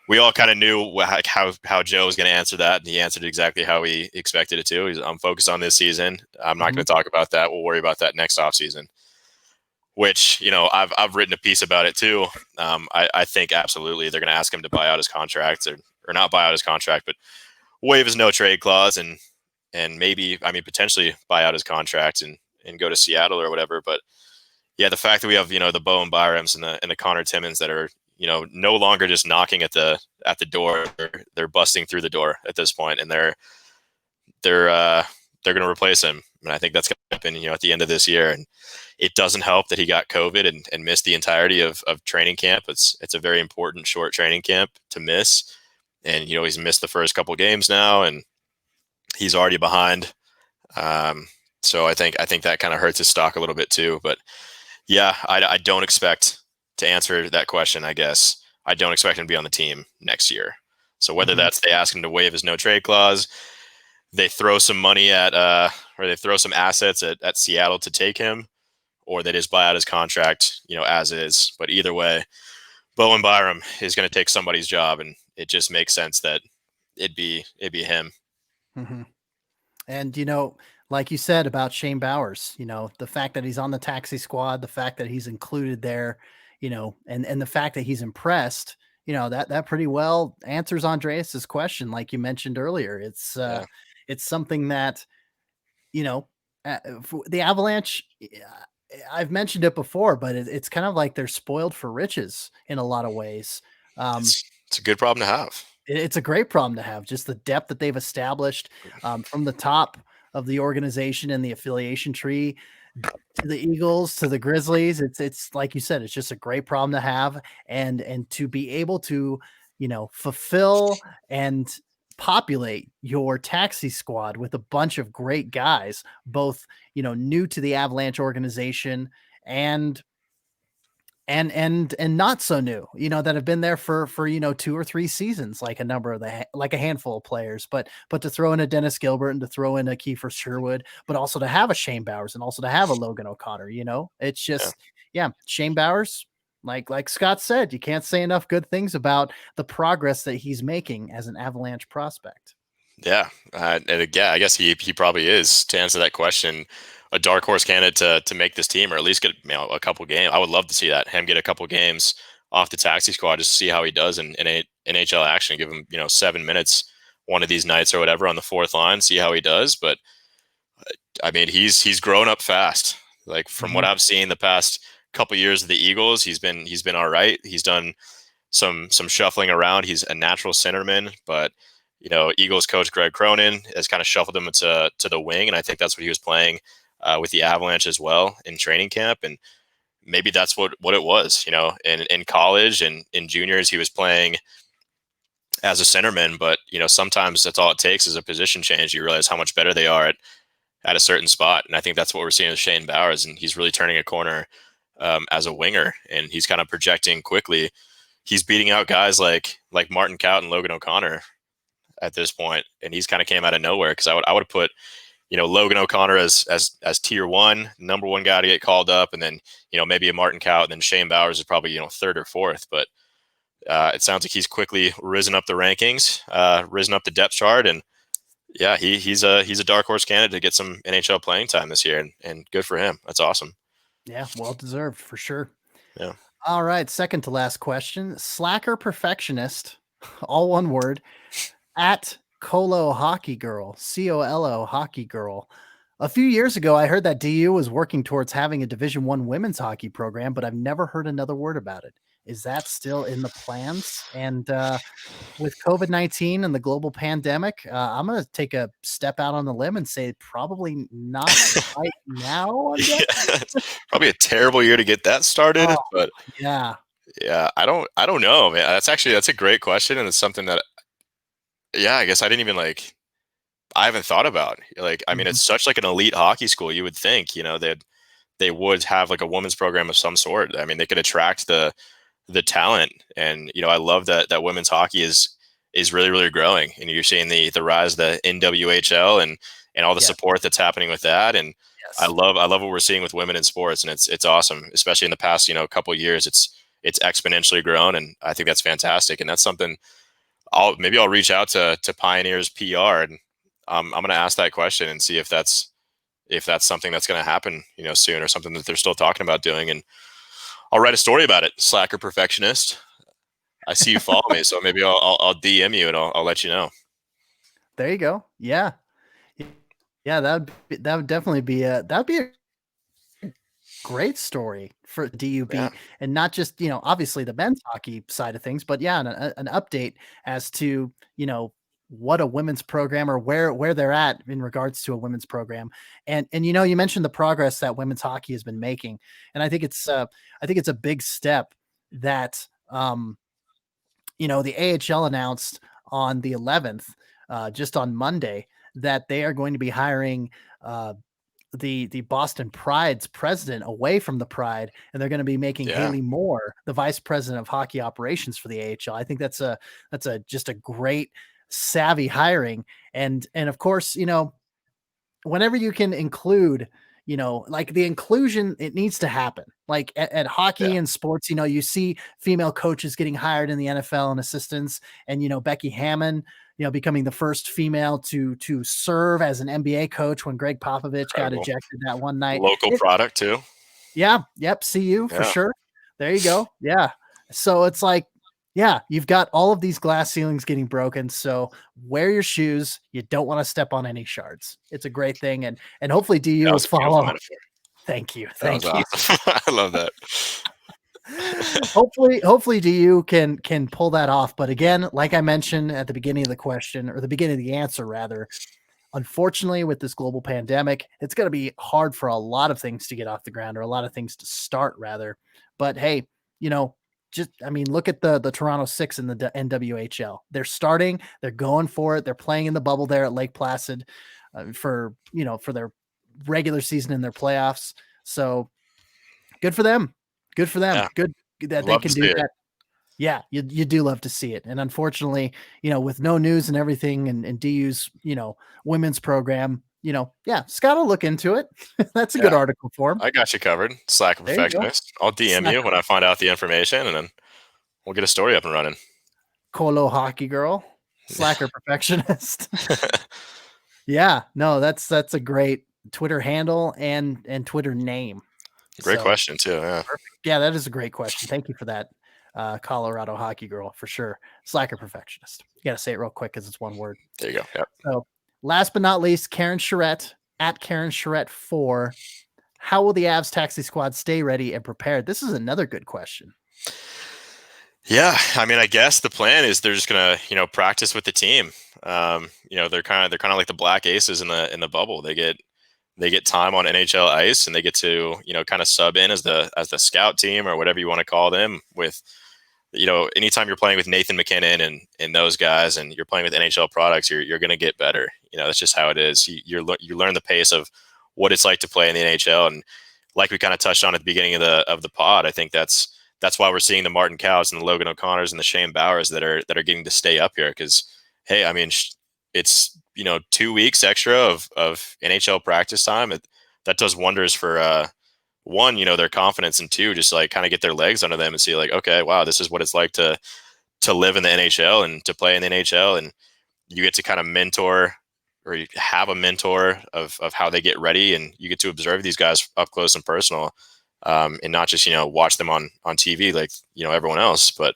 we all kind of knew how Joe was going to answer that, and he answered exactly how we expected it to. I'm focused on this season. I'm not going to talk about that. We'll worry about that next offseason. Which I've written a piece about it too. I think absolutely they're going to ask him to buy out his contract, or not buy out his contract, but waive his no trade clause, and maybe potentially buy out his contract and go to Seattle or whatever. But yeah, the fact that we have the Bowen Byrams and the Connor Timmons that are no longer just knocking at the door. They're busting through the door at this point, and they're going to replace him. And I think that's going to happen, at the end of this year. And it doesn't help that he got COVID and missed the entirety of training camp. It's a very important short training camp to miss. And, he's missed the first couple games now, and he's already behind. So I think that kind of hurts his stock a little bit too. But yeah, I don't expect to answer that question. I guess I don't expect him to be on the team next year. So whether that's they ask him to waive his no trade clause, they throw some money at or they throw some assets at Seattle to take him, or they just buy out his contract, as is. But either way, Bowen Byram is going to take somebody's job, and it just makes sense that it'd be him. Mm-hmm. And like you said about Shane Bowers, the fact that he's on the taxi squad, the fact that he's included there, and the fact that he's impressed, that pretty well answers Andreas's question. Like you mentioned earlier, it's something that, for the Avalanche, I've mentioned it before, but it's kind of like they're spoiled for riches in a lot of ways. It's a good problem to have. It's a great problem to have, just the depth that they've established from the top of the organization and the affiliation tree to the Eagles, to the Grizzlies. It's like you said, it's just a great problem to have. And to be able to, fulfill and populate your taxi squad with a bunch of great guys, both, new to the Avalanche organization and not so new, that have been there for 2 or 3 seasons, like a number of like a handful of players, but to throw in a Dennis Gilbert and to throw in a Kiefer Sherwood, but also to have a Shane Bowers and also to have a Logan O'Connor, it's just, Shane Bowers, like Scott said, you can't say enough good things about the progress that he's making as an Avalanche prospect. Yeah. And again, I guess he probably is, to answer that question, a dark horse candidate to make this team, or at least get a couple games. I would love to see that, him get a couple games off the taxi squad, just to see how he does in NHL action. Give him 7 minutes one of these nights or whatever on the fourth line, see how he does. But he's grown up fast. Like from what I've seen the past couple years of the Eagles, he's been all right. He's done some shuffling around. He's a natural centerman, but Eagles coach Greg Cronin has kind of shuffled him to the wing, and I think that's what he was playing with the Avalanche as well in training camp. And maybe that's what it was, in college and in juniors, he was playing as a centerman, but sometimes that's all it takes is a position change. You realize how much better they are at a certain spot. And I think that's what we're seeing with Shane Bowers, and he's really turning a corner as a winger, and he's kind of projecting quickly. He's beating out guys like Martin Kaut and Logan O'Connor at this point, and he's kind of came out of nowhere, because I would have put Logan O'Connor as tier 1, number 1 guy to get called up, and then maybe a Martin Kaut, and then Shane Bowers is probably 3rd or 4th. But it sounds like he's quickly risen up the rankings, risen up the depth chart, and Yeah, he's a dark horse candidate to get some NHL playing time this year, and good for him. That's awesome. Yeah, well deserved for sure. Yeah. All right, second to last question. Slacker perfectionist, all one word, at Colo Hockey Girl, COLO Hockey Girl. A few years ago, I heard that DU was working towards having a Division One women's hockey program, but I've never heard another word about it. Is that still in the plans? And with COVID-19 and the global pandemic, I'm going to take a step out on the limb and say probably not right now. I'm Yeah, guessing. it's probably a terrible year to get that started, Oh, but yeah. yeah, I don't know, man. That's a great question, and it's something that, yeah, I guess I didn't even like. I haven't thought about. Like, I mean, Mhm. it's such like an elite hockey school. You would think, they would have like a women's program of some sort. I mean, they could attract the talent, and I love that women's hockey is really really growing, and you're seeing the rise of the NWHL and all the Yes. support that's happening with that, and Yes. I love what we're seeing with women in sports, and it's awesome, especially in the past couple of years. It's exponentially grown, and I think that's fantastic, and that's something I'll reach out to Pioneers PR, and I'm going to ask that question and see if that's something that's going to happen soon, or something that they're still talking about doing, and I'll write a story about it. Slacker perfectionist. I see you follow me, so maybe I'll DM you and I'll let you know. There you go. Yeah. Yeah, that would definitely be a great story for Yeah, DUB, and not just, obviously the men's hockey side of things, but yeah, an update as to, what a women's program, or where they're at in regards to a women's program. And you mentioned the progress that women's hockey has been making. And I think it's a big step that the AHL announced on the 11th, just on Monday, that they are going to be hiring uh, the Boston Pride's president away from the Pride, and they're going to be making yeah, Haley Moore the vice president of hockey operations for the AHL. I think that's a just a great savvy hiring, and of course, whenever you can include, like the inclusion, it needs to happen. Like at yeah. hockey and sports, you see female coaches getting hired in the NFL and assistants, and Becky Hammon, becoming the first female to serve as an NBA coach when Greg Popovich got Incredible. ejected that one night. Local product too. Yeah, yep, CU for Yeah, sure. There you go. Yeah. So it's like, yeah, you've got all of these glass ceilings getting broken. So wear your shoes. You don't want to step on any shards. It's a great thing, and hopefully DU that will was a beautiful follow. metaphor. Thank you. That was Thank you. awesome. I love that. Hopefully DU can pull that off. But again, like I mentioned at the beginning of the question, or the beginning of the answer rather, unfortunately, with this global pandemic, it's going to be hard for a lot of things to get off the ground, or a lot of things to start rather. But hey, look at the Toronto Six in the NWHL. They're starting, they're going for it. They're playing in the bubble there at Lake Placid for their regular season and their playoffs. So good for them. Good for them. Yeah, Good that they love to can do see it. that. Yeah, you do love to see it. And unfortunately, with no news and everything, and DU's, women's program, yeah, Scott will look into it. That's a good Yeah, article for him. I got you covered. Slacker There you go. perfectionist. I'll DM you Slacker when I find out the information, and then we'll get a story up and running. Colo hockey girl, slacker perfectionist. Yeah, no, that's a great Twitter handle and Twitter name. Great So question too. Yeah, perfect. Yeah, that is a great question. Thank you for that. Colorado hockey girl for sure. Slacker perfectionist. You got to say it real quick because it's one word. there you go. Yep. So, last but not least, Karen Charette at Karen Charette 4. How will the Avs taxi squad stay ready and prepared? This is another good question. Yeah, I mean, I guess the plan is they're just gonna, practice with the team. They're kind of like the Black Aces in the bubble. They get time on NHL ice, and they get to, kind of sub in as the scout team, or whatever you want to call them. With, anytime you're playing with Nathan McKinnon and those guys, and you're playing with NHL products, you're gonna get better. That's just how it is. You learn the pace of what it's like to play in the NHL, and like we kind of touched on at the beginning of the pod, I think that's why we're seeing the Martin Cows and the Logan O'Connors and the Shane Bowers that are getting to stay up here. Because, hey, I mean, it's 2 weeks extra of NHL practice time. That does wonders for one, their confidence, and two, just like kind of get their legs under them and see like, okay, wow, this is what it's like to live in the NHL and to play in the NHL, and you get to kind of mentor or you have a mentor of how they get ready, and you get to observe these guys up close and personal, and not just watch them on TV like everyone else. But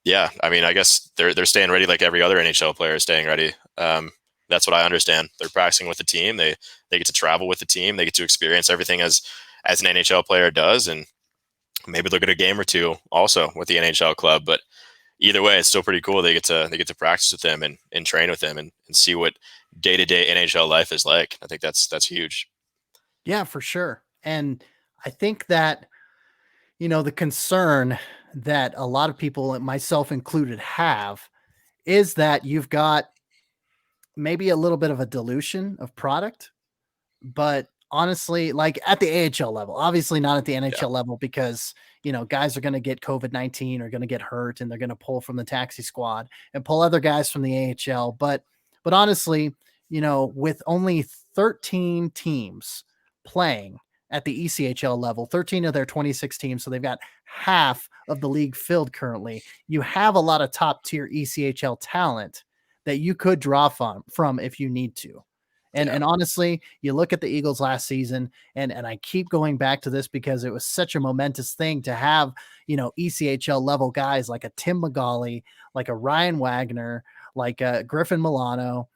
yeah, I mean, I guess they're staying ready like every other NHL player is staying ready. That's what I understand. They're practicing with the team. They get to travel with the team. They get to experience everything as an NHL player does, and maybe they'll get a game or two also with the NHL club. But either way, it's still pretty cool. They get to practice with them and train with them and see what day-to-day NHL life is like. I think that's huge. Yeah, for sure. And I think that, the concern that a lot of people, myself included, have is that you've got maybe a little bit of a dilution of product. But honestly, like at the AHL level, obviously not at the Yeah, NHL level, because, guys are going to get COVID-19 or going to get hurt, and they're going to pull from the taxi squad and pull other guys from the AHL. But honestly, with only 13 teams playing at the ECHL level, 13 of their 26 teams, so they've got half of the league filled currently. You have a lot of top tier ECHL talent that you could draw from if you need to. And yeah, and honestly, you look at the Eagles last season, and I keep going back to this because it was such a momentous thing to have, ECHL level guys like a Tim McGauley, like a Ryan Wagner, like Griffin Milano,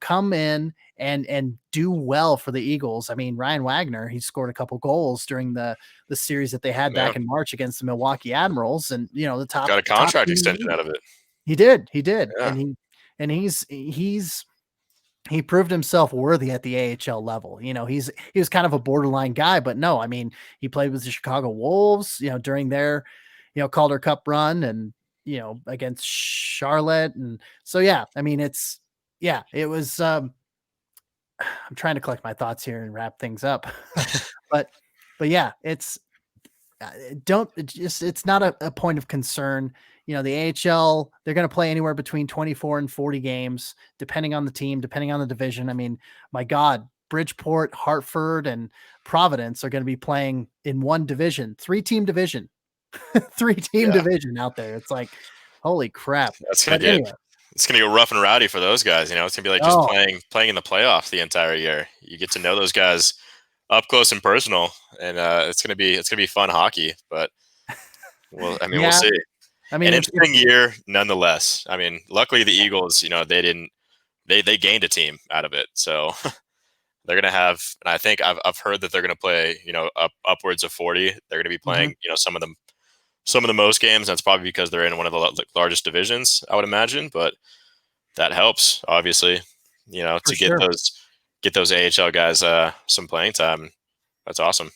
come in and do well for the Eagles. I mean, Ryan Wagner, he scored a couple goals during the series that they had yeah. back in March against the Milwaukee Admirals, and the top Got a top contract team in the extension league. out of it. He did, Yeah, and he proved himself worthy at the AHL level. He was kind of a borderline guy, but no, I mean, he played with the Chicago Wolves, during their, Calder Cup run, and against Charlotte, and so yeah, I mean, it was. I'm trying to collect my thoughts here and wrap things up, but yeah, it's not a point of concern. The AHL, they're going to play anywhere between 24 and 40 games, depending on the team, depending on the division. I mean, my God, Bridgeport, Hartford, and Providence are going to be playing in one division, three-team division, three-team yeah. division out there. It's like, holy crap. That's gonna But get anyway, it's gonna go rough and rowdy for those guys. It's gonna be like just oh, playing in the playoffs the entire year. You get to know those guys up close and personal, and it's gonna be fun hockey. But well, I mean, we'll yeah. see. I An mean, interesting year nonetheless. I mean, luckily the Eagles, they didn't they gained a team out of it, so they're gonna have. And I think I've heard that they're gonna play upwards of 40. They're gonna be mhm, playing some of the most games. That's probably because they're in one of the largest divisions, I would imagine. But that helps, obviously, for to sure. get those AHL guys some playing time. That's awesome.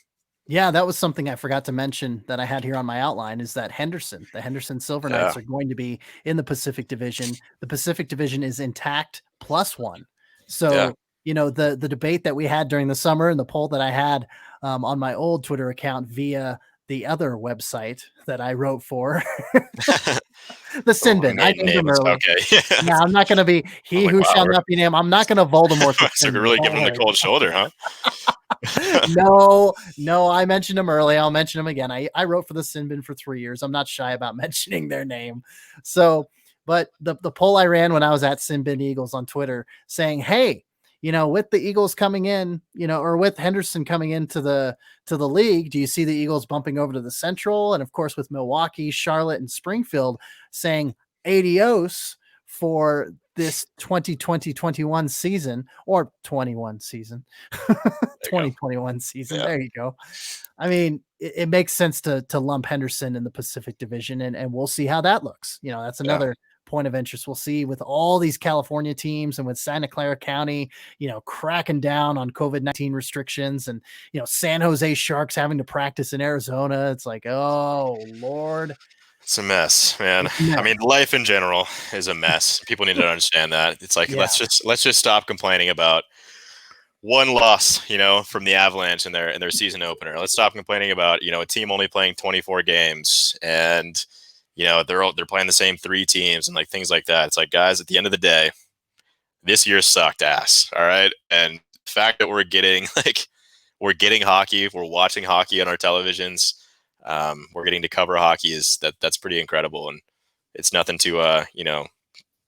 Yeah, that was something I forgot to mention that I had here on my outline, is that the Henderson Silver Yeah, Knights are going to be in the Pacific Division. The Pacific Division is intact plus one. yeah. So, the debate that we had during the summer, and the poll that I had on my old Twitter account via the other website that I wrote for, the Oh, Sinbin. I named him nameless. early. Okay. Yeah, I'm not going to be I'm he like, who wow, shall not be named. I'm not going to Voldemort the so we're Sinbin. really Don't giving them the worry. cold shoulder, huh? No, no, I mentioned him early. I'll mention him again. I wrote for the Sinbin for 3 years. I'm not shy about mentioning their name. So, but the poll I ran when I was at Sinbin Eagles on Twitter saying, hey, with the Eagles coming in, or with Henderson coming into the league, do you see the Eagles bumping over to the Central? And of course, with Milwaukee, Charlotte, and Springfield saying adios for this 2020-21 season, or 21 season. There you go. 2021 season. Yeah, There you go. I mean, it makes sense to lump Henderson in the Pacific Division, and we'll see how that looks. That's yeah. another point of interest. We'll see with all these California teams, and with Santa Clara County, cracking down on COVID-19 restrictions, and San Jose Sharks having to practice in Arizona. It's like, oh Lord, It's a mess, man. it's a I mean, mess. life in general is a mess. People need to understand that. It's like Yeah. let's just stop complaining about one loss, from the Avalanche in their season opener. Let's stop complaining about a team only playing 24 games, and they're playing the same three teams and like things like that. It's like, guys, at the end of the day, this year sucked ass. All right, and the fact that we're getting hockey, we're watching hockey on our televisions, we're getting to cover hockey, that's pretty incredible, and it's nothing to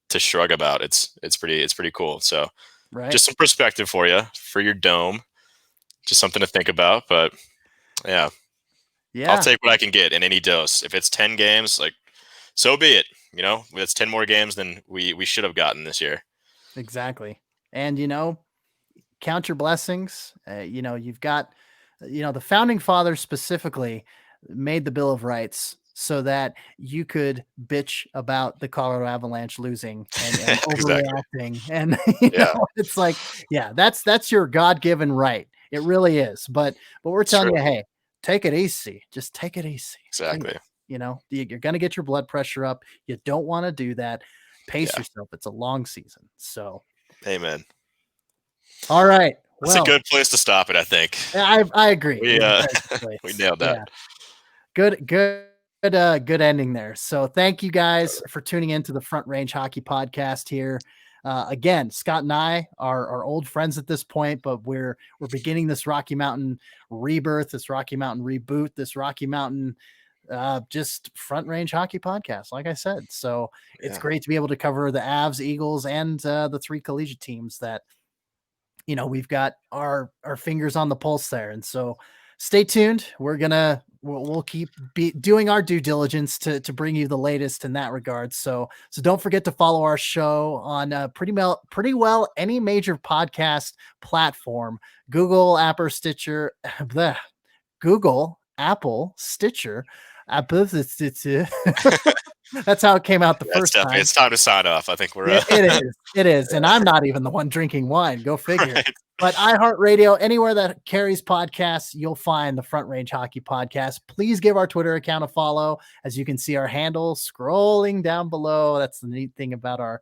to shrug about. It's pretty cool. So Right. just some perspective for you for your dome. Just something to think about. But yeah, Yeah. I'll take what I can get in any dose. If it's 10 games, like, so be it. You know, it's 10 more games than we should have gotten this year. Exactly. And, count your blessings. You've got, the founding fathers specifically made the Bill of Rights so that you could bitch about the Colorado Avalanche losing and Exactly. overreacting. And, Yeah, it's like, yeah, that's your God-given right. It really is. But we're it's telling true. you, hey, take it easy. Just take it easy. Please. Exactly. You're going to get your blood pressure up. You don't want to do that. Pace Yeah. yourself. It's a long season. So, Amen. all right. That's a Well, good place to stop it, I think. I agree. We It's a very good we place. nailed that. Yeah. Good ending there. So thank you guys for tuning in to the Front Range Hockey Podcast here. Again, Scott and I are old friends at this point, but we're beginning this Rocky Mountain rebirth, this Rocky Mountain reboot, this Rocky Mountain just Front Range Hockey Podcast, like I said. So it's Yeah. great to be able to cover the Avs, Eagles, and the three collegiate teams that we've got our fingers on the pulse there. And so stay tuned. We'll keep doing our due diligence to bring you the latest in that regard. So don't forget to follow our show on pretty well any major podcast platform, Google, Apple, Stitcher, Google, Apple, Stitcher, Apple, Stitcher. That's how it came out the first time. It's time to sign off. I think we're It is. And I'm not even the one drinking wine. Go figure. right. But iHeartRadio, anywhere that carries podcasts, you'll find the Front Range Hockey Podcast. Please give our Twitter account a follow. As you can see our handle scrolling down below. That's the neat thing about our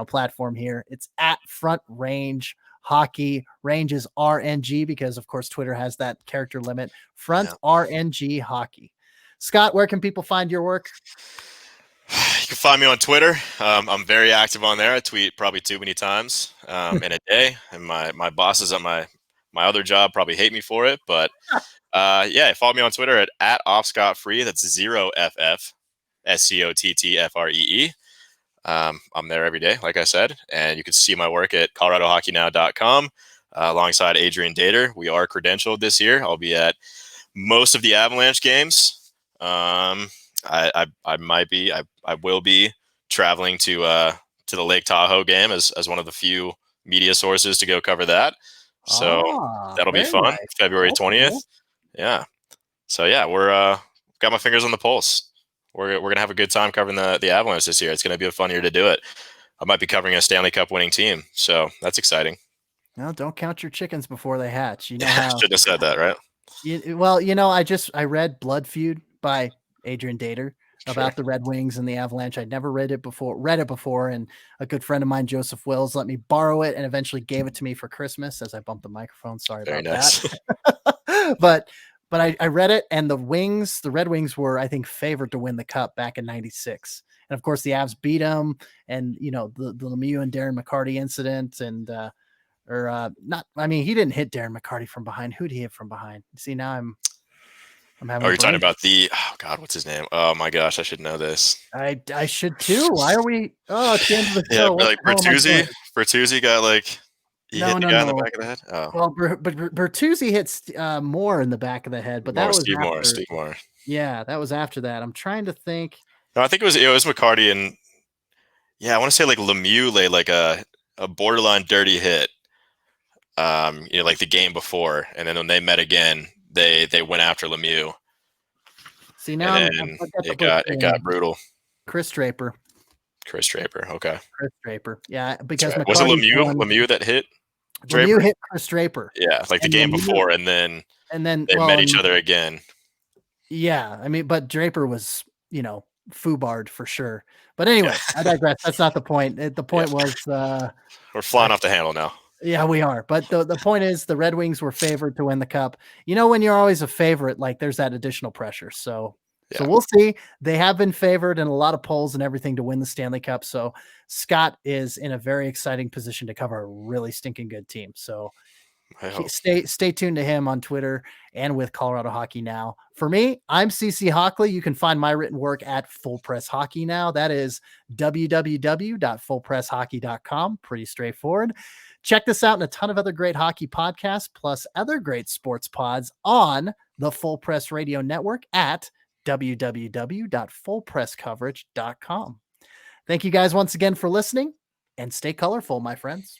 platform here. It's at Front Range Hockey. Range is RNG because, of course, Twitter has that character limit. Front RNG Hockey. Scott, where can people find your work? You can find me on Twitter. I'm very active on there. I tweet probably too many times in a day, and my bosses at my other job probably hate me for it. But yeah, follow me on Twitter at offscottfree. That's 0FF SCOTTFREE. I'm there every day, like I said, and you can see my work at coloradohockeynow.com alongside Adrian Dater. We are credentialed this year. I'll be at most of the Avalanche games. I will be traveling to the Lake Tahoe game as one of the few media sources to go cover that. So that'll be fun. Nice. February 20th. Cool. Yeah. So yeah, we're got my fingers on the pulse. We're gonna have a good time covering the Avalanche this year. It's gonna be a fun year to do it. I might be covering a Stanley Cup winning team, so that's exciting. No, don't count your chickens before they hatch. You know how. Shouldn't have said that, right? I read Blood Feud by Adrian Dater about the Red Wings and the Avalanche. I'd never read it before, and a good friend of mine, Joseph Wills, let me borrow it and eventually gave it to me for Christmas as I bumped the microphone. Sorry about that. But I read it, and the Red Wings were, I think, favored to win the cup back in '96. And of course the Avs beat them, and the Lemieux and Darren McCarty incident, and he didn't hit Darren McCarty from behind. Who'd he hit from behind? See, now I'm having. Oh, you're talking about what's his name? Oh my gosh, I should know this. I should too. Why are we? Oh, it's the end of the show. Yeah, like Bertuzzi got like hit the guy in the back of the head. Oh, well, but Bertuzzi hits more in the back of the head, but that was Steve Moore. Yeah, that was after that. I'm trying to think. No, I think it was McCarty, and I want to say like Lemieux laid like a borderline dirty hit. Like the game before, and then when they met again, they went after Lemieux. See, now it got brutal. Chris Draper. Okay. Chris Draper. Yeah, because right. Was it Lemieux that hit Draper? Lemieux hit Chris Draper. Yeah, like the game before, and then they met each other again. Yeah, but Draper was, foobarred for sure. But anyway, I digress. That's not the point. The point was we're flying off the handle now. Yeah, we are. But the point is the Red Wings were favored to win the cup. When you're always a favorite, like there's that additional pressure. So we'll see. They have been favored in a lot of polls and everything to win the Stanley Cup. So Scott is in a very exciting position to cover a really stinking good team. So I hope. Stay tuned to him on Twitter and with Colorado Hockey Now. For me, I'm CC Hawkley. You can find my written work at Full Press Hockey Now. That is www.fullpresshockey.com. Pretty straightforward. Check this out and a ton of other great hockey podcasts, plus other great sports pods on the Full Press Radio Network at www.fullpresscoverage.com. Thank you guys once again for listening, and stay colorful, my friends.